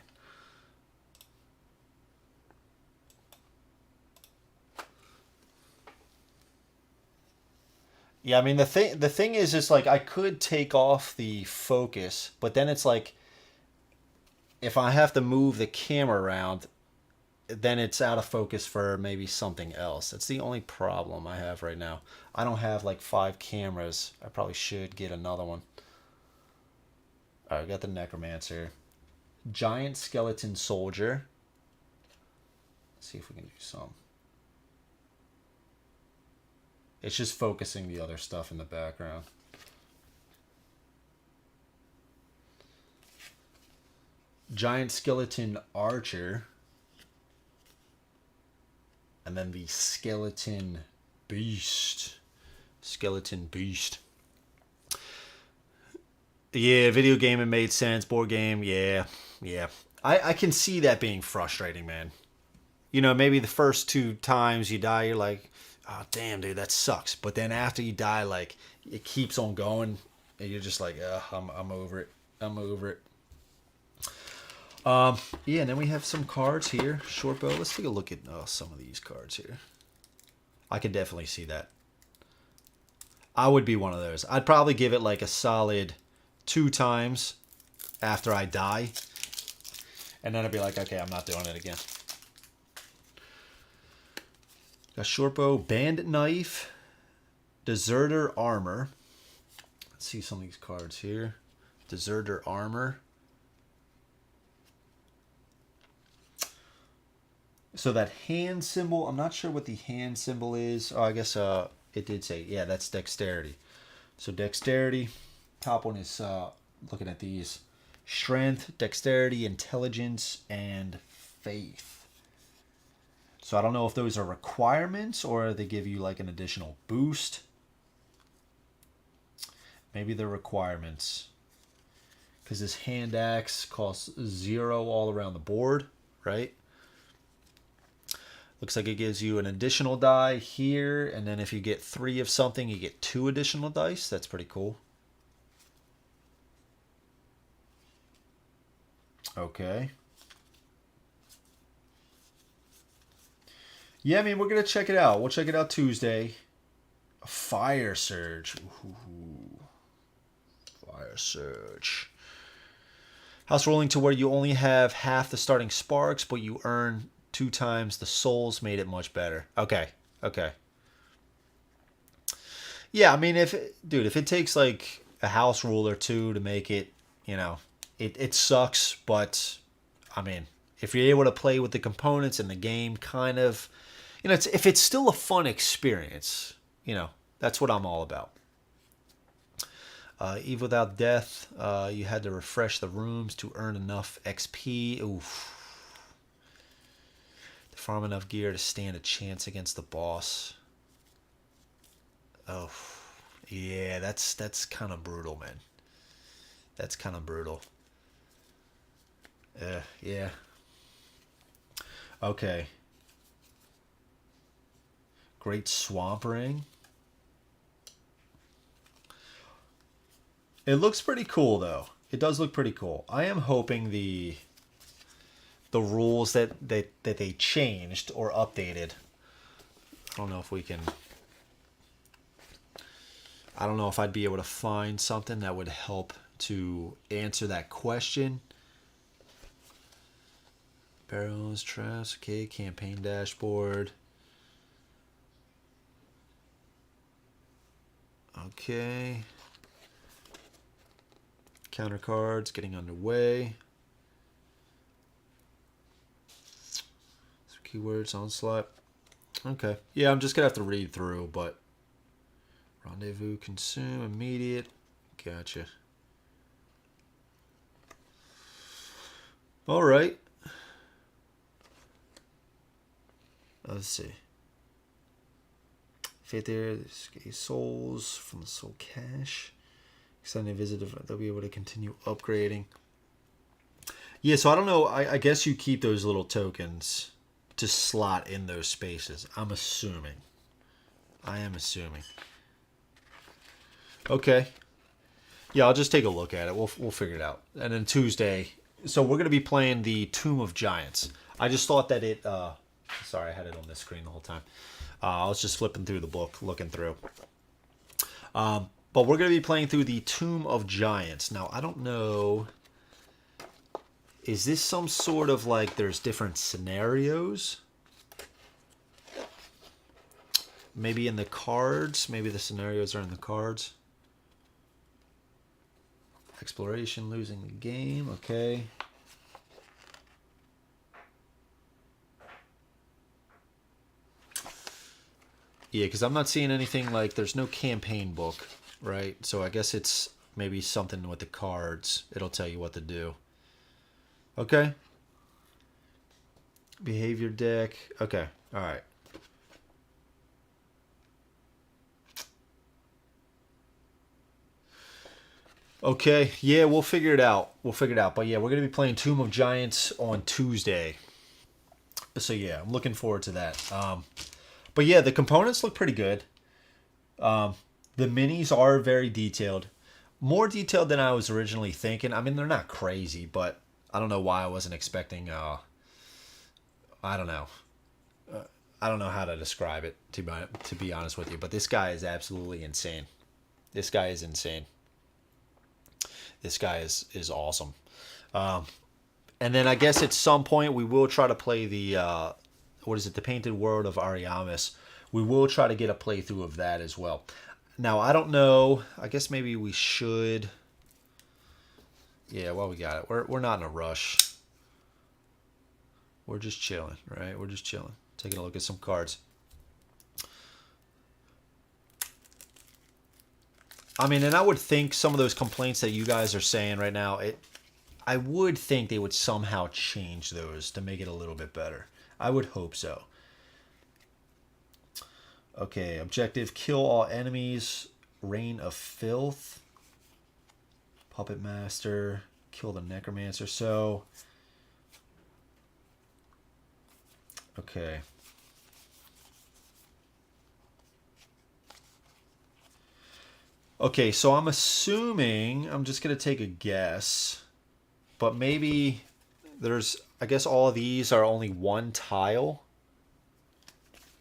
Yeah, I mean the thing is like I could take off the focus, but then it's like if I have to move the camera around, then it's out of focus for maybe something else. That's the only problem I have right now. I don't have like 5 cameras. I probably should get another one. All right, I got the necromancer. Giant skeleton soldier. Let's see if we can do some. It's just focusing the other stuff in the background. Giant skeleton archer. And then the skeleton beast. Skeleton beast. Yeah, video game, it made sense. Board game, yeah. I can see that being frustrating, man. You know, maybe the first 2 times you die, you're like, oh, damn, dude, that sucks. But then after you die, like, it keeps on going. And you're just like, I'm over it. I'm over it. Yeah, and then we have some cards here. Short bow. Let's take a look at some of these cards here. I could definitely see that. I would be one of those. I'd probably give it like a solid 2 times after I die. And then I'd be like, okay, I'm not doing it again. Got short bow, bandit knife, deserter armor. Let's see some of these cards here. Deserter armor. So that hand symbol, I'm not sure what the hand symbol is. Oh, I guess it did say, yeah, that's dexterity. So dexterity. Top one is looking at these. Strength, dexterity, intelligence, and faith. So I don't know if those are requirements or they give you like an additional boost. Maybe they're requirements. Because this hand axe costs 0 all around the board, right? Looks like it gives you an additional die here. And then if you get 3 of something, you get 2 additional dice. That's pretty cool. Okay. Yeah, I mean, we're going to check it out. We'll check it out Tuesday. Fire Surge. Ooh. Fire Surge. House rolling to where you only have half the starting sparks, but you earn 2 times the souls. Made it much better. Okay. Yeah, I mean, if it takes like a house rule or 2 to make it, you know, it sucks, but I mean, if you're able to play with the components and the game kind of, you know, if it's still a fun experience, you know, that's what I'm all about. Eve Without Death, you had to refresh the rooms to earn enough XP. Oof. To farm enough gear to stand a chance against the boss. Oh, yeah, that's kind of brutal, man. That's kind of brutal. Yeah. Okay. Great Swamp Ring. It looks pretty cool, though. It does look pretty cool. I am hoping the rules that they changed or updated. I don't know if we can. I don't know if I'd be able to find something that would help to answer that question. Barrels, traps, okay, campaign dashboard. Okay. Counter cards getting underway. Some keywords, onslaught. Okay. Yeah, I'm just gonna have to read through, but rendezvous, consume, immediate. Gotcha. All right. Let's see. Fate there, souls from the soul cache. Extended visit, they'll be able to continue upgrading. Yeah, so I don't know. I guess you keep those little tokens to slot in those spaces. I'm assuming. I am assuming. Okay. Yeah, I'll just take a look at it. We'll figure it out. And then Tuesday, so we're going to be playing the Tomb of Giants. I just thought that it... sorry, I had it on this screen the whole time. I was just flipping through the book, looking through. But we're going to be playing through the Tomb of Giants. Now, I don't know... Is this some sort of like there's different scenarios? Maybe in the cards? Maybe the scenarios are in the cards. Exploration, losing the game. Okay. Yeah, because I'm not seeing anything like there's no campaign book, right? So I guess it's maybe something with the cards. It'll tell you what to do. Okay. Behavior deck. Okay. All right. Okay. Yeah, we'll figure it out. But yeah, we're going to be playing Tomb of Giants on Tuesday. So yeah, I'm looking forward to that. But yeah, the components look pretty good. The minis are very detailed. More detailed than I was originally thinking. I mean, they're not crazy, but... I don't know why I wasn't expecting, I don't know. I don't know how to describe it, to be honest with you. But this guy is absolutely insane. This guy is insane. This guy is awesome. And then I guess at some point we will try to play the, the Painted World of Ariamis. We will try to get a playthrough of that as well. Now, I don't know. I guess maybe we should... Yeah, well, we got it. We're not in a rush. We're just chilling, right? We're just chilling. Taking a look at some cards. I mean, and I would think some of those complaints that you guys are saying right now, I would think they would somehow change those to make it a little bit better. I would hope so. Okay, objective, kill all enemies, Reign of Filth. Puppet Master, kill the Necromancer. So, okay. Okay, so I'm assuming, I'm just going to take a guess, but maybe there's, I guess all of these are only one tile,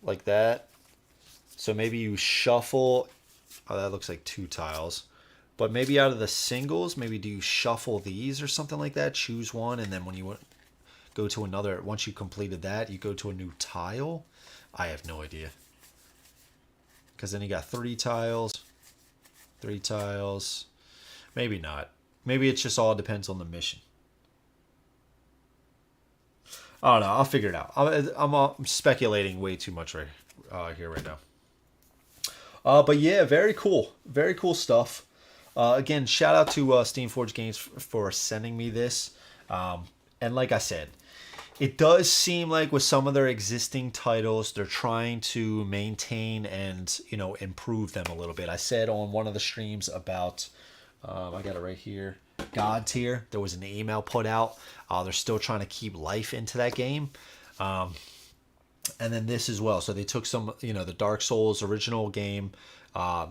like that. So maybe you shuffle, oh, that looks like two tiles. But maybe out of the singles, maybe do you shuffle these or something like that? Choose one, and then when you go to another, once you completed that, you go to a new tile? I have no idea. Because then you got 3 tiles. 3 tiles. Maybe not. Maybe it just all depends on the mission. I don't know. I'll figure it out. I'm speculating way too much here right now. But yeah, very cool. Very cool stuff. Again, shout out to Steamforged Games for sending me this. And like I said, it does seem like with some of their existing titles, they're trying to maintain and, improve them a little bit. I said on one of the streams about, I got it right here, God Tier. There was an email put out. They're still trying to keep life into that game. And then this as well. So they took some, the Dark Souls original game,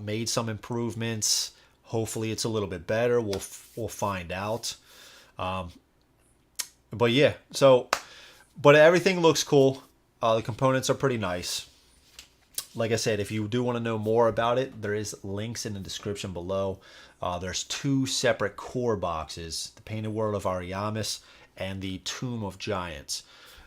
made some improvements. Hopefully it's a little bit better. We'll find out. But yeah, but everything looks cool. The components are pretty nice. Like I said, if you do want to know more about it, there is links in the description below. There's 2 separate core boxes, the Painted World of Ariamis and the Tomb of Giants.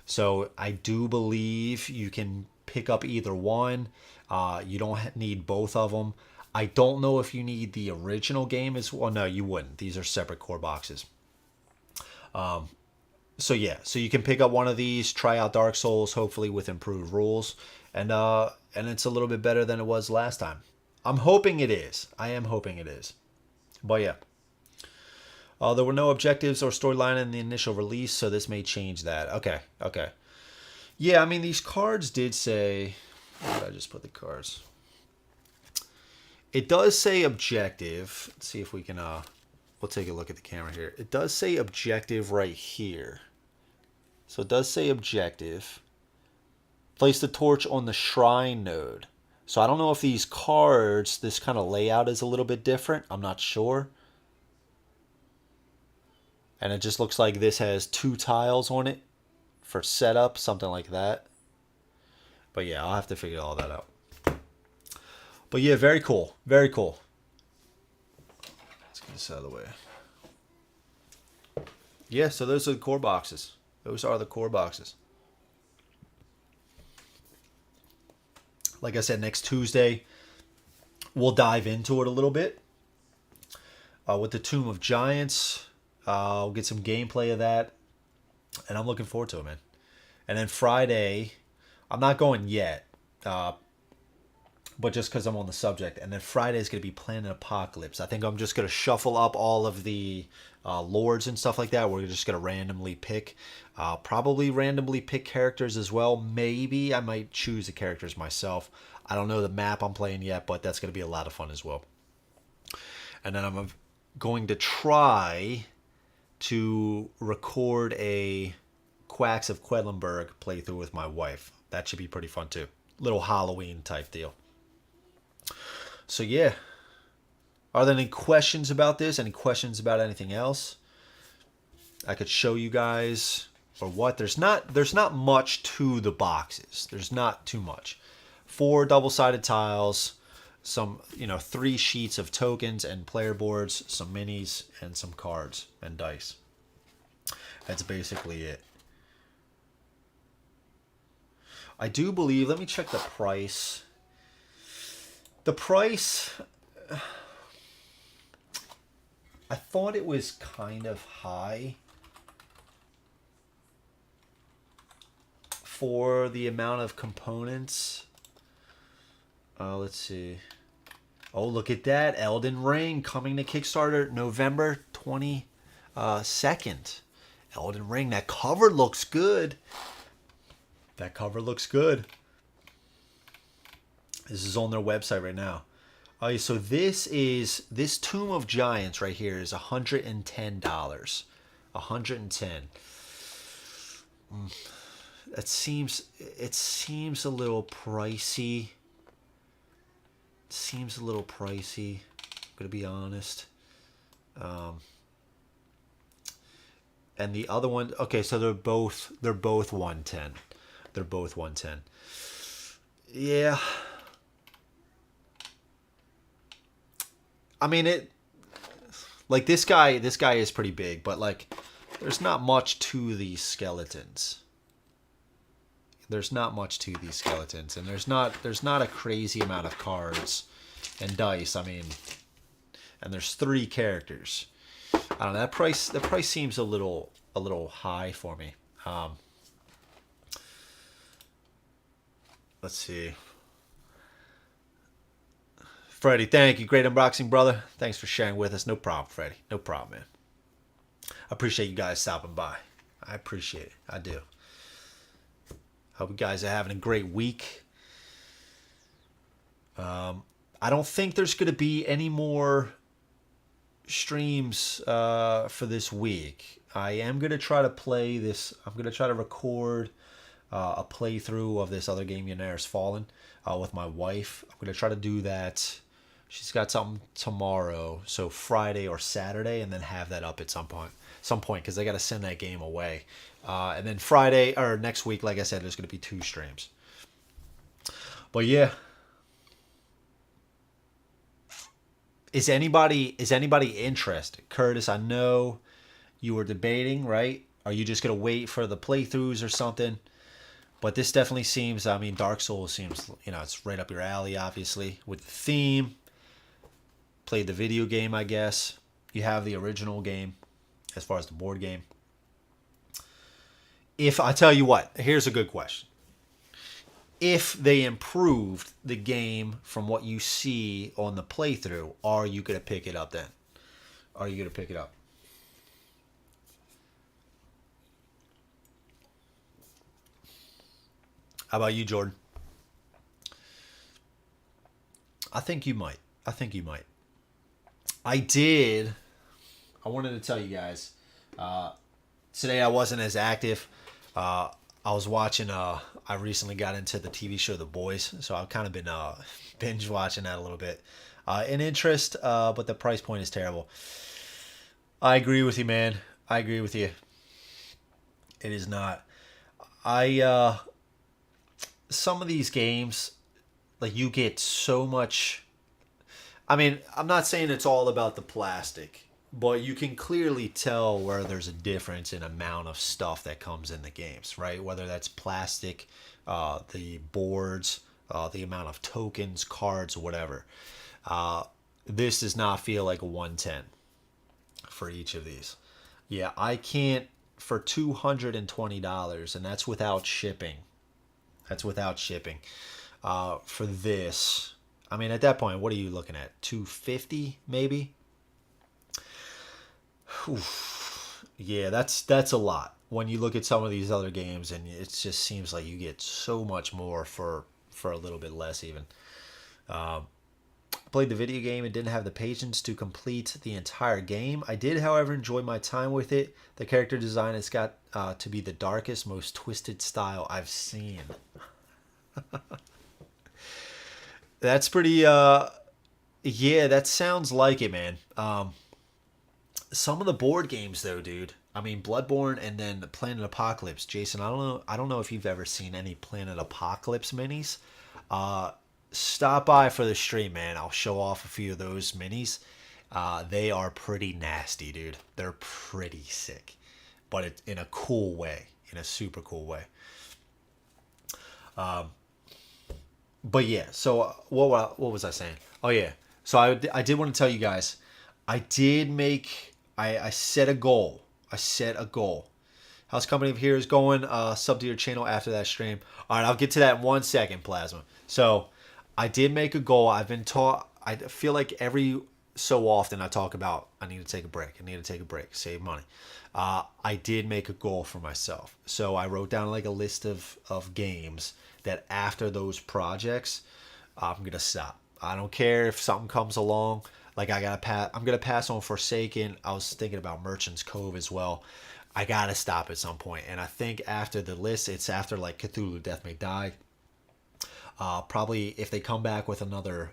So I do believe you can pick up either one. You don't need both of them. I don't know if you need the original game as well. No, you wouldn't. These are separate core boxes. So yeah, so you can pick up one of these, try out Dark Souls, hopefully with improved rules, and it's a little bit better than it was last time. I'm hoping it is. I am hoping it is. But yeah. There were no objectives or storyline in the initial release, so this may change that. Okay, okay. Yeah, I mean, these cards did say... Where did I just put the cards? It does say objective. Let's see if we can... we'll take a look at the camera here. It does say objective right here. So it does say objective. Place the torch on the shrine node. So I don't know if these cards, this kind of layout is a little bit different. I'm not sure. And it just looks like this has 2 tiles on it for setup, something like that. But yeah, I'll have to figure all that out. But yeah, very cool. Very cool. Let's get this out of the way. Yeah, so those are the core boxes. Those are the core boxes. Like I said, next Tuesday, we'll dive into it a little bit. With the Tomb of Giants, I'll get some gameplay of that. And I'm looking forward to it, man. And then Friday, I'm not going yet. But just because I'm on the subject. And then Friday is going to be Planet Apocalypse. I think I'm just going to shuffle up all of the lords and stuff like that. We're just going to randomly pick. Probably randomly pick characters as well. Maybe I might choose the characters myself. I don't know the map I'm playing yet, but that's going to be a lot of fun as well. And then I'm going to try to record a Quacks of Quedlinburg playthrough with my wife. That should be pretty fun too. Little Halloween type deal. So yeah. Are there any questions about this? Any questions about anything else? I could show you guys or what? There's not much to the boxes. There's not too much. 4 double-sided tiles, some 3 sheets of tokens and player boards, some minis, and some cards and dice. That's basically it. I do believe, let me check the price. The price, I thought it was kind of high for the amount of components. Let's see. Oh, look at that. Elden Ring coming to Kickstarter November 22nd. Elden Ring. That cover looks good. That cover looks good. This is on their website right now. Oh, so this Tomb of Giants right here is $110. $110. It seems a little pricey. Seems a little pricey. I'm gonna be honest. And the other one, okay, so they're both 110. They're both 110. Yeah. I mean it. Like this guy is pretty big, but like, there's not much to these skeletons. There's not much to these skeletons, and there's not a crazy amount of cards and dice. I mean, and there's 3 characters. I don't know, that price seems a little high for me. Let's see. Freddie, thank you. Great unboxing, brother. Thanks for sharing with us. No problem, Freddie. No problem, man. I appreciate you guys stopping by. I appreciate it. I do. Hope you guys are having a great week. I don't think there's going to be any more streams for this week. I am going to try to play this. I'm going to try to record a playthrough of this other game, Yanaris Fallen, with my wife. I'm going to try to do that. She's got something tomorrow, so Friday or Saturday, and then have that up at some point, because I got to send that game away. And then Friday or next week, like I said, there's going to be 2 streams. But yeah, is anybody interested? Curtis, I know you were debating, right? Are you just going to wait for the playthroughs or something? But this definitely seems, I mean, Dark Souls seems, it's right up your alley, obviously, with the theme. Played the video game, I guess. You have the original game as far as the board game. If I tell you what, here's a good question. If they improved the game from what you see on the playthrough, are you going to pick it up then? Are you going to pick it up? How about you, Jordan? I think you might. I think you might. I did. I wanted to tell you guys. Uh, Today I wasn't as active. Uh, I was watching. I recently got into the TV show The Boys, so I've kind of been binge watching that a little bit. In interest, but the price point is terrible. I agree with you, man. I agree with you. It is not. I Some of these games, like you get so much. I mean, I'm not saying it's all about the plastic, but you can clearly tell where there's a difference in amount of stuff that comes in the games, right? Whether that's plastic, the boards, the amount of tokens, cards, whatever. Uh, this does not feel like a 110 for each of these. Yeah, I can't for $220, and that's without shipping. That's without shipping. For this, I mean, at that point, what are you looking at? 250 maybe. Oof. Yeah, that's a lot. When you look at some of these other games, and it just seems like you get so much more for a little bit less even. Played the video game and didn't have the patience to complete the entire game. I did, however, enjoy my time with it. The character design has got to be the darkest, most twisted style I've seen. That's pretty. Yeah, that sounds like it, man. Some of the board games, though, dude. I mean, Bloodborne and then Planet Apocalypse. Jason, I don't know. I don't know if you've ever seen any Planet Apocalypse minis. Uh, Stop by for the stream, man. I'll show off a few of those minis. They are pretty nasty, dude. They're pretty sick, but in a cool way, in a super cool way. But yeah, so what was I saying? Oh yeah, so I did want to tell you guys, I did make I set a goal. I set a goal. How's Company of Heroes going? Sub to your channel after that stream. All right, I'll get to that in 1 second, Plasma. So I did make a goal. I've been taught. I feel like every so often I talk about I need to take a break. I need to take a break. Save money. I did make a goal for myself. So I wrote down like a list of games that after those projects, I'm gonna stop. I don't care if something comes along. Like I gotta pass. I'm gonna pass on Forsaken. I was thinking about Merchant's Cove as well. I gotta stop at some point. And I think after the list, it's after like Cthulhu Death May Die. Probably if they come back with another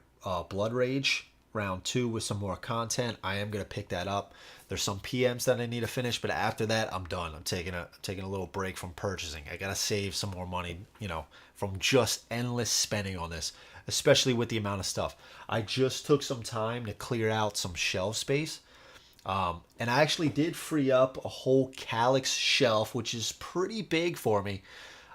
Blood Rage round 2 with some more content, I am gonna pick that up. There's some PMs that I need to finish, but after that, I'm done. I'm taking a little break from purchasing. I gotta save some more money, from just endless spending on this, especially with the amount of stuff. I just took some time to clear out some shelf space. And I actually did free up a whole Calyx shelf, which is pretty big for me,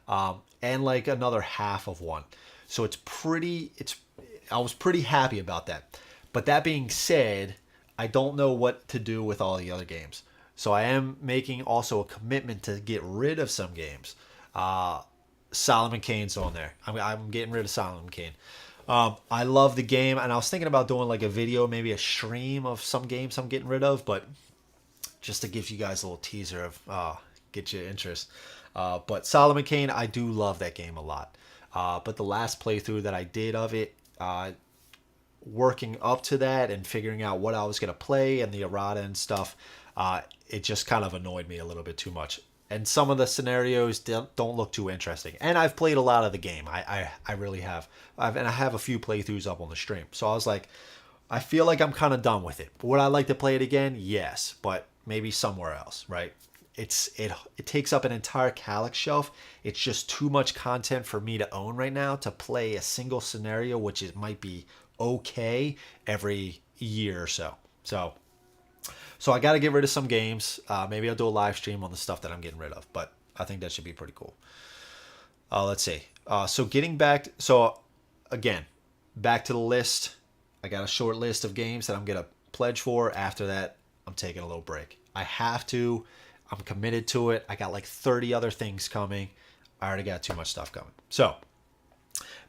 and like another half of one. So I was pretty happy about that. But that being said, I don't know what to do with all the other games. So I am making also a commitment to get rid of some games. Solomon Kane's on there. I'm getting rid of Solomon Kane. I love the game, and I was thinking about doing like a video, maybe a stream of some games I'm getting rid of, but just to give you guys a little teaser of get your interest. But Solomon Kane, I do love that game a lot. But the last playthrough that I did of it, working up to that and figuring out what I was going to play and the errata and stuff, it just kind of annoyed me a little bit too much. And some of the scenarios don't look too interesting. And I've played a lot of the game. I really have. And I have a few playthroughs up on the stream. So I was like, I feel like I'm kind of done with it. Would I like to play it again? Yes. But maybe somewhere else, right? It takes up an entire Calyx shelf. It's just too much content for me to own right now to play a single scenario, which might be okay every year or so. So I got to get rid of some games. Maybe I'll do a live stream on the stuff that I'm getting rid of, but I think that should be pretty cool. Let's see. So getting back. So again, back to the list. I got a short list of games that I'm going to pledge for. After that, I'm taking a little break. I have to. I'm committed to it. I got like 30 other things coming. I already got too much stuff coming. So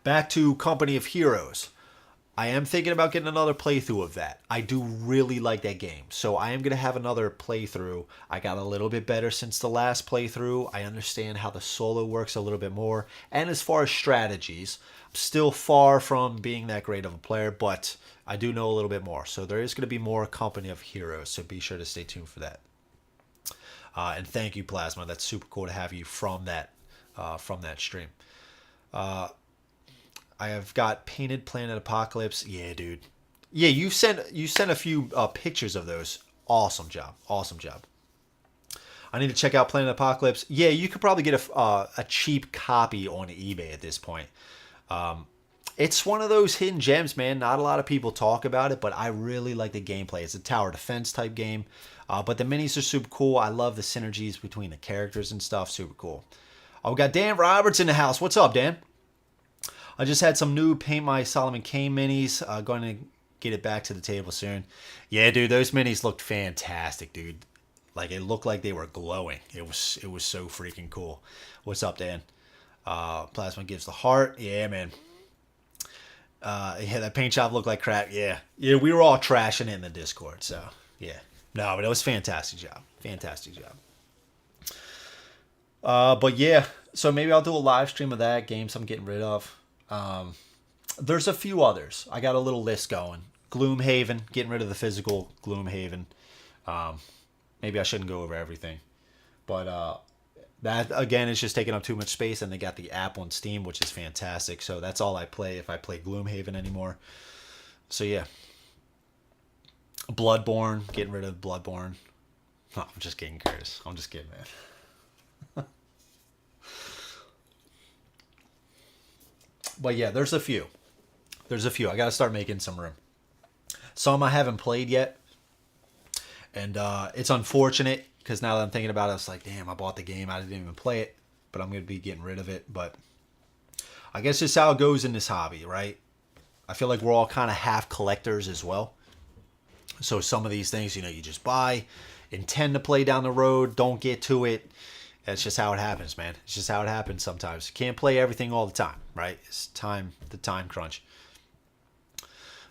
back to Company of Heroes. I am thinking about getting another playthrough of that. I do really like that game. So I am going to have another playthrough. I got a little bit better since the last playthrough. I understand how the solo works a little bit more. And as far as strategies, I'm still far from being that great of a player, but I do know a little bit more. So there is going to be more Company of Heroes. So be sure to stay tuned for that. And thank you, Plasma. That's super cool to have you from that stream. I have got Painted Planet Apocalypse. Yeah, dude. Yeah, you sent a few pictures of those. Awesome job. Awesome job. I need to check out Planet Apocalypse. Yeah, you could probably get a cheap copy on eBay at this point. It's one of those hidden gems, man. Not a lot of people talk about it, but I really like the gameplay. It's a tower defense type game, but the minis are super cool. I love the synergies between the characters and stuff. Super cool. Oh, we got Dan Roberts in the house. What's up, Dan? I just had some new Paint My Solomon Kane minis. Going to get it back to the table soon. Yeah, dude, those minis looked fantastic, dude. Like, it looked like they were glowing. It was so freaking cool. What's up, Dan? Plasma gives the heart. Yeah, man. Yeah, that paint job looked like crap. Yeah, we were all trashing it in the Discord. So yeah, no, but it was fantastic job. Fantastic job. But yeah, so maybe I'll do a live stream of that games I'm getting rid of. There's a few others. I got a little list going. Gloomhaven, getting rid of the physical Gloomhaven. Maybe I shouldn't go over everything, but that again is just taking up too much space, and they got the app on Steam, which is fantastic. So that's all I play if I play Gloomhaven anymore. So yeah, Bloodborne, getting rid of Bloodborne. Oh, I'm just kidding, Curtis. I'm just kidding, man. But yeah, there's a few. I got to start making some room. Some I haven't played yet. And it's unfortunate because now that I'm thinking about it, it's like, damn, I bought the game. I didn't even play it. But I'm going to be getting rid of it. But I guess it's how it goes in this hobby, right? I feel like we're all kind of half collectors as well. So some of these things, you just buy, intend to play down the road, don't get to it. That's just how it happens, man. It's just how it happens sometimes. You can't play everything all the time, right? It's the time crunch.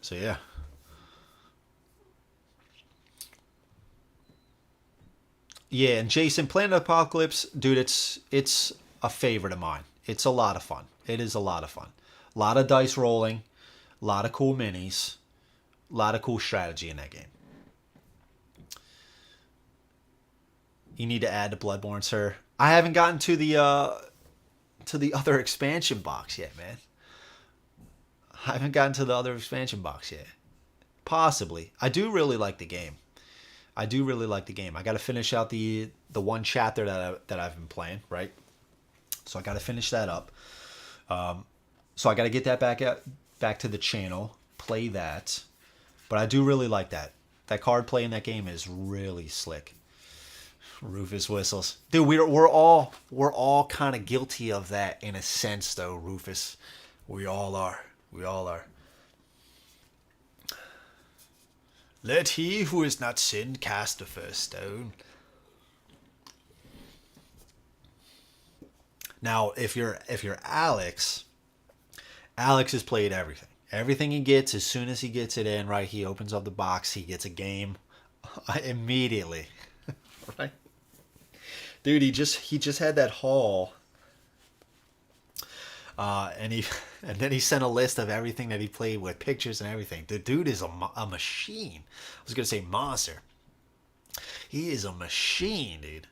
So, yeah. Yeah, and Jason, Planet Apocalypse, dude, it's a favorite of mine. It's a lot of fun. It is a lot of fun. A lot of dice rolling, a lot of cool minis, a lot of cool strategy in that game. You need to add to Bloodborne, sir. I haven't gotten to the other expansion box yet, man. I haven't gotten to the other expansion box yet. Possibly. I do really like the game. I got to finish out the one chapter that I've been playing, right? So I got to finish that up. So I got to get that back to the channel, play that. But I do really like that. That card play in that game is really slick. Rufus whistles, dude. We're all kind of guilty of that in a sense, though, Rufus. We all are. Let he who is not sinned cast the first stone. Now, if you're Alex has played everything. Everything he gets, as soon as he gets it in, right? He opens up the box, he gets a game immediately, right? Dude, he just had that haul, and then he sent a list of everything that he played with pictures and everything. The dude is a machine. I was gonna say monster. He is a machine, dude.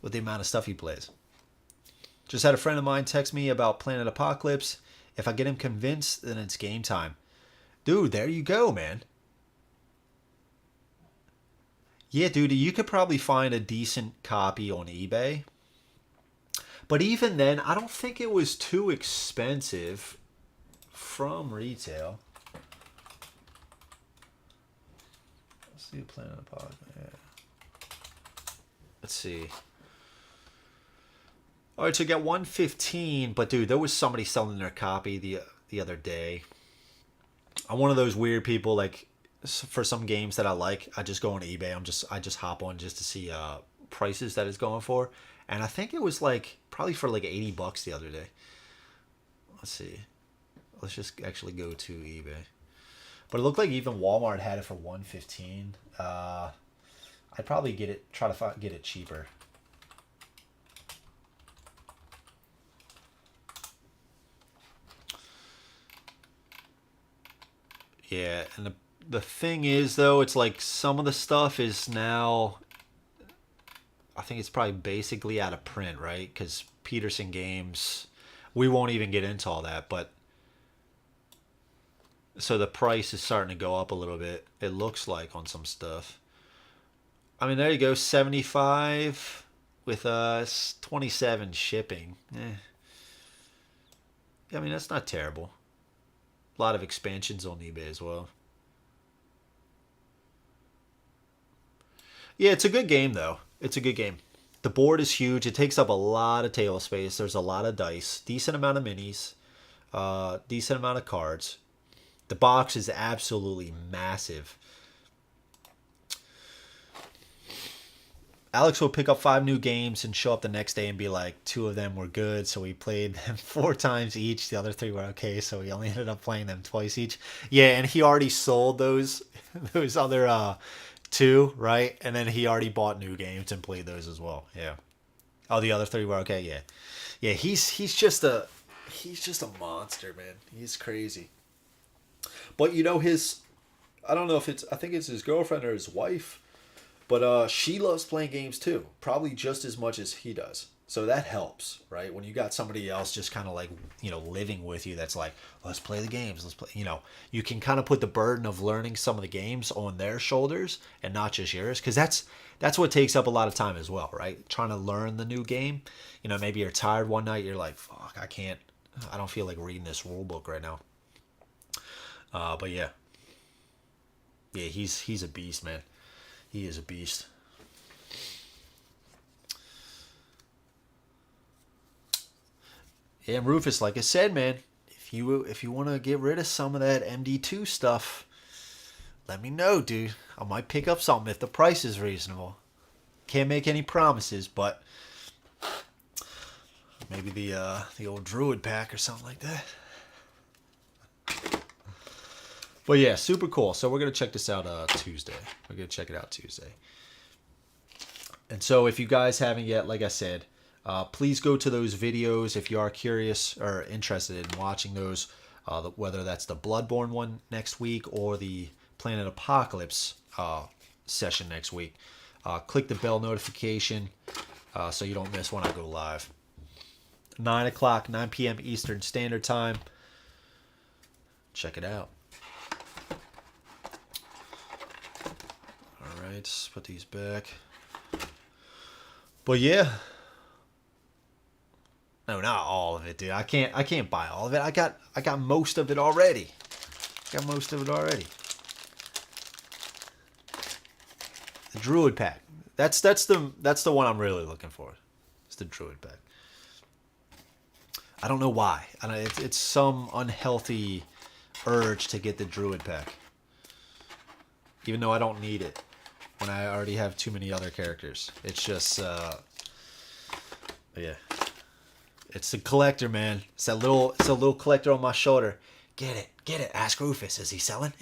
With the amount of stuff he plays. Just had a friend of mine text me about Planet Apocalypse. If I get him convinced, then it's game time. Dude, there you go, man. Yeah, dude, you could probably find a decent copy on eBay. But even then, I don't think it was too expensive from retail. Let's see, Planet Apocalypse. Yeah. Let's see. All right, so you got 115, but dude, there was somebody selling their copy the other day. I'm one of those weird people, like, for some games that I like, I just go on eBay. I just hop on just to see prices that it's going for, and I think it was like probably for like $80 the other day. Let's see. Let's just actually go to eBay. But it looked like even Walmart had it for $115. I'd probably get it. Try to get it cheaper. Yeah, and the thing is though, it's like some of the stuff is now. I think it's probably basically out of print, right? Because Peterson Games, we won't even get into all that, but so the price is starting to go up a little bit. It looks like on some stuff. I mean, there you go, 75 with 27 shipping. I mean, that's not terrible. A lot of expansions on eBay as well. Yeah, it's a good game though. It's a good game. The board is huge. It takes up a lot of table space. There's a lot of dice, decent amount of minis, decent amount of cards. The box is absolutely massive. Alex will pick up 5 new games and show up the next day and be like, 2 of them were good, so we played them 4 times each. The other 3 were okay, so we only ended up playing them twice each. Yeah, and he already sold those other 2, right? And then he already bought new games and played those as well. Yeah. Oh, the other 3 were okay. Yeah. Yeah, he's just a monster, man. He's crazy. But you know I don't know if I think it's his girlfriend or his wife, but she loves playing games too, probably just as much as he does. So that helps, right? When you got somebody else just kind of like, living with you, that's like, let's play the games. Let's play, you can kind of put the burden of learning some of the games on their shoulders and not just yours. Because that's what takes up a lot of time as well, right? Trying to learn the new game. Maybe you're tired one night. You're like, fuck, I don't feel like reading this rule book right now. But yeah. Yeah, he's a beast, man. He is a beast. Yeah, Rufus, like I said, man, if you want to get rid of some of that MD2 stuff, let me know, dude. I might pick up something if the price is reasonable. Can't make any promises, but maybe the old Druid pack or something like that. But yeah, super cool. So we're gonna check this out Tuesday. We're gonna check it out Tuesday. And so if you guys haven't yet, like I said, please go to those videos if you are curious or interested in watching those, whether that's the Bloodborne one next week or the Planet Apocalypse session next week. Click the bell notification so you don't miss when I go live. 9 p.m. Eastern Standard Time. Check it out. All right, let's put these back. But yeah. No, not all of it, dude. I can't buy all of it. I got most of it already. The Druid pack. That's the one I'm really looking for. It's the Druid pack. I don't know why. It's some unhealthy urge to get the Druid pack. Even though I don't need it when I already have too many other characters. It's just yeah. It's the collector, man. It's a little collector on my shoulder. Get it. Ask Rufus. Is he selling?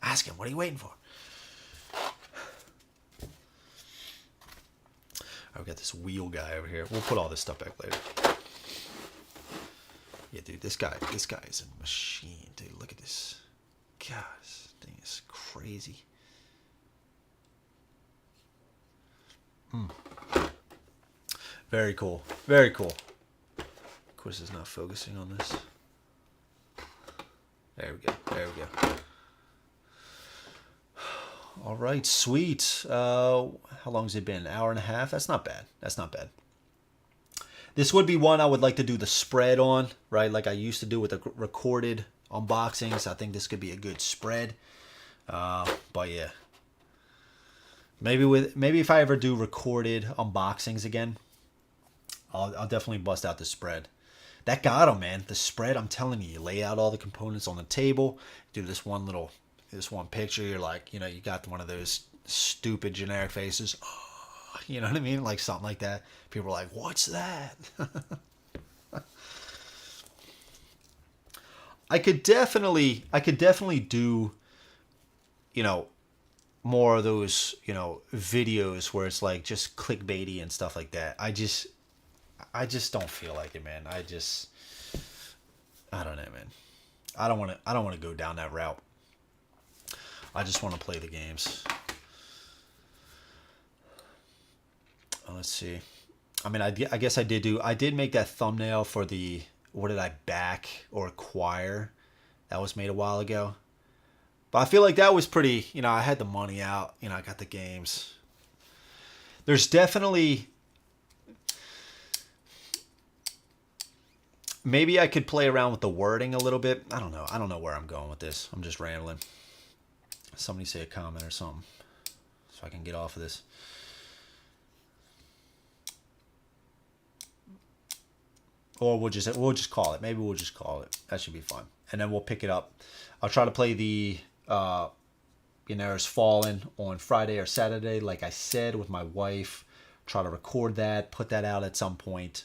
Ask him. What are you waiting for? I've got this wheel guy over here. We'll put all this stuff back later. Yeah, dude, this guy is a machine, dude. Look at this. God, this thing is crazy. Very cool. Very cool. Of course, it's not focusing on this. There we go. All right, sweet. How long has it been? An hour and a half? That's not bad. This would be one I would like to do the spread on, right? Like I used to do with the recorded unboxings. I think this could be a good spread. But yeah. Maybe if I ever do recorded unboxings again, I'll definitely bust out the spread. That got him, man. The spread, I'm telling you, you lay out all the components on the table, do this one picture, you're like, you got one of those stupid generic faces. Oh, you know what I mean? Like something like that. People are like, what's that? I could definitely do, you know, more of those, you know, videos where it's like just clickbaity and stuff like that. I just don't feel like it, man. I don't know, man. I don't want to go down that route. I just want to play the games. Let's see. I mean, I guess I did make that thumbnail for the, what did I back or acquire? That was made a while ago. But I feel like that was pretty, you know, I had the money out, you know, I got the games. There's definitely, maybe I could play around with the wording a little bit. I don't know. I don't know where I'm going with this. I'm just rambling. Somebody say a comment or something so I can get off of this. Or we'll just call it. Maybe we'll just call it. That should be fun. And then we'll pick it up. I'll try to play the Benares Fallen on Friday or Saturday, like I said, with my wife. Try to record that, put that out at some point.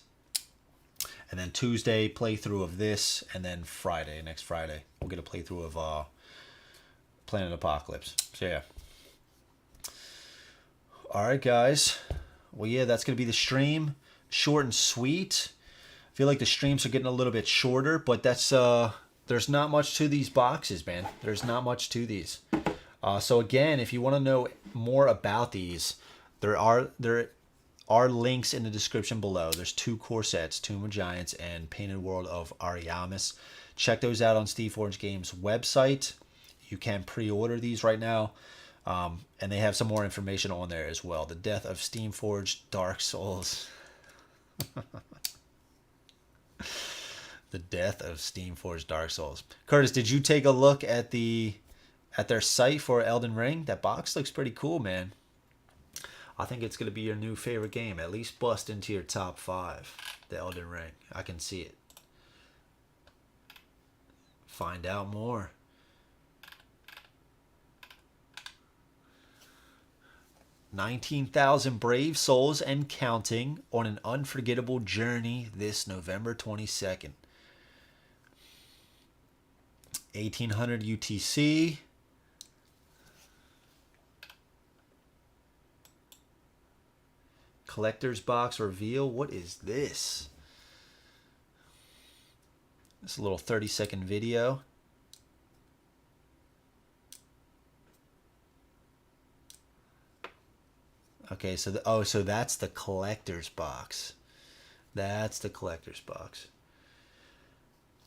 And then Tuesday, playthrough of this. And then Friday, next Friday, we'll get a playthrough of Planet Apocalypse. So, yeah. All right, guys. Well, yeah, that's going to be the stream. Short and sweet. I feel like the streams are getting a little bit shorter, but that's there's not much to these boxes, man. There's not much to these. So again, if you want to know more about these, there are links in the description below. There's 2 core sets, Tomb of Giants and Painted World of Ariamis. Check those out on Steamforged Games website. You can pre-order these right now. And they have some more information on there as well. The Death of Steamforged Dark Souls. The Death of Steamforged Dark Souls. Curtis, did you take a look at their site for Elden Ring? That box looks pretty cool, man. I think it's going to be your new favorite game. At least bust into your top 5. The Elden Ring. I can see it. Find out more. $19,000 brave souls and counting on an unforgettable journey this November 22nd. 1800 UTC. Collector's box reveal. What is this? This little 30-second video. Okay, so so that's the collector's box. That's the collector's box.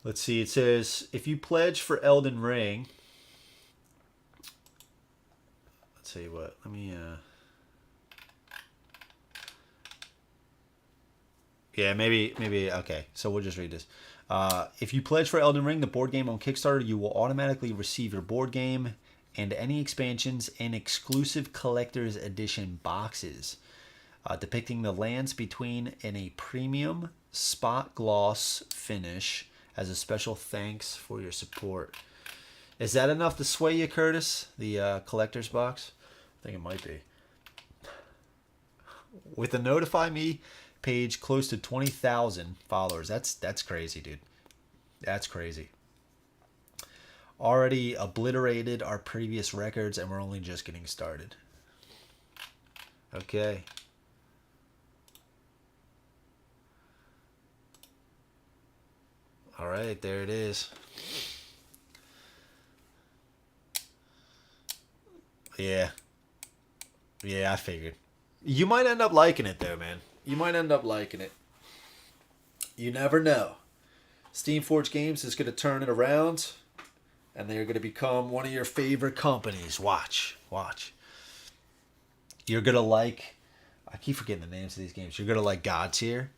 Let's see. It says if you pledge for Elden Ring. Let's see what. Let me. Yeah, maybe. Okay, so we'll just read this. If you pledge for Elden Ring, the board game on Kickstarter, you will automatically receive your board game and any expansions in exclusive collector's edition boxes, depicting the lands between in a premium spot gloss finish as a special thanks for your support. Is that enough to sway you, Curtis? The collector's box? I think it might be. With the Notify Me page close to 20,000 followers. That's crazy, dude. That's crazy. Already obliterated our previous records, and we're only just getting started. Okay. All right, there it is. Yeah. Yeah, I figured. You might end up liking it, though, man. You might end up liking it. You never know. Steamforged Games is going to turn it around, and they're going to become one of your favorite companies. Watch. You're going to like... I keep forgetting the names of these games. You're going to like God Tier,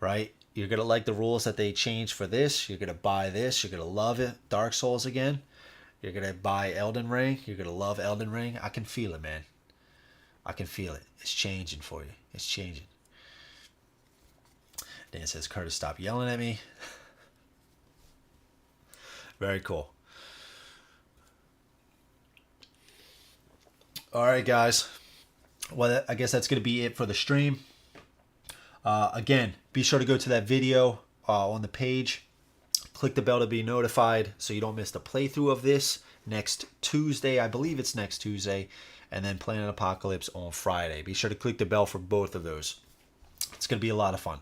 right? You're going to like the rules that they changed for this. You're going to buy this. You're going to love it. Dark Souls again. You're going to buy Elden Ring. You're going to love Elden Ring. I can feel it, man. I can feel it. It's changing for you. It's changing. Dan says, Curtis, stop yelling at me. Very cool. All right, guys. Well, I guess that's going to be it for the stream. Again, be sure to go to that video on the page. Click the bell to be notified so you don't miss the playthrough of this next Tuesday. I believe it's next Tuesday. And then Planet Apocalypse on Friday. Be sure to click the bell for both of those. It's going to be a lot of fun.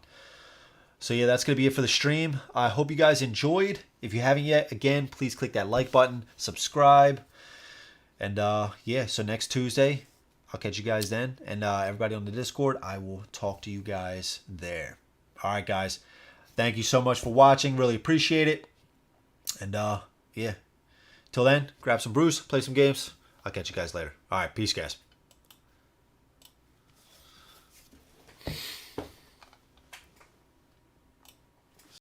So yeah, that's going to be it for the stream. I hope you guys enjoyed. If you haven't yet, again, please click that like button, subscribe. And yeah, so next Tuesday, I'll catch you guys then. And everybody on the Discord, I will talk to you guys there. All right, guys. Thank you so much for watching. Really appreciate it. And yeah, till then, grab some brews, play some games. I'll catch you guys later. All right, peace, guys.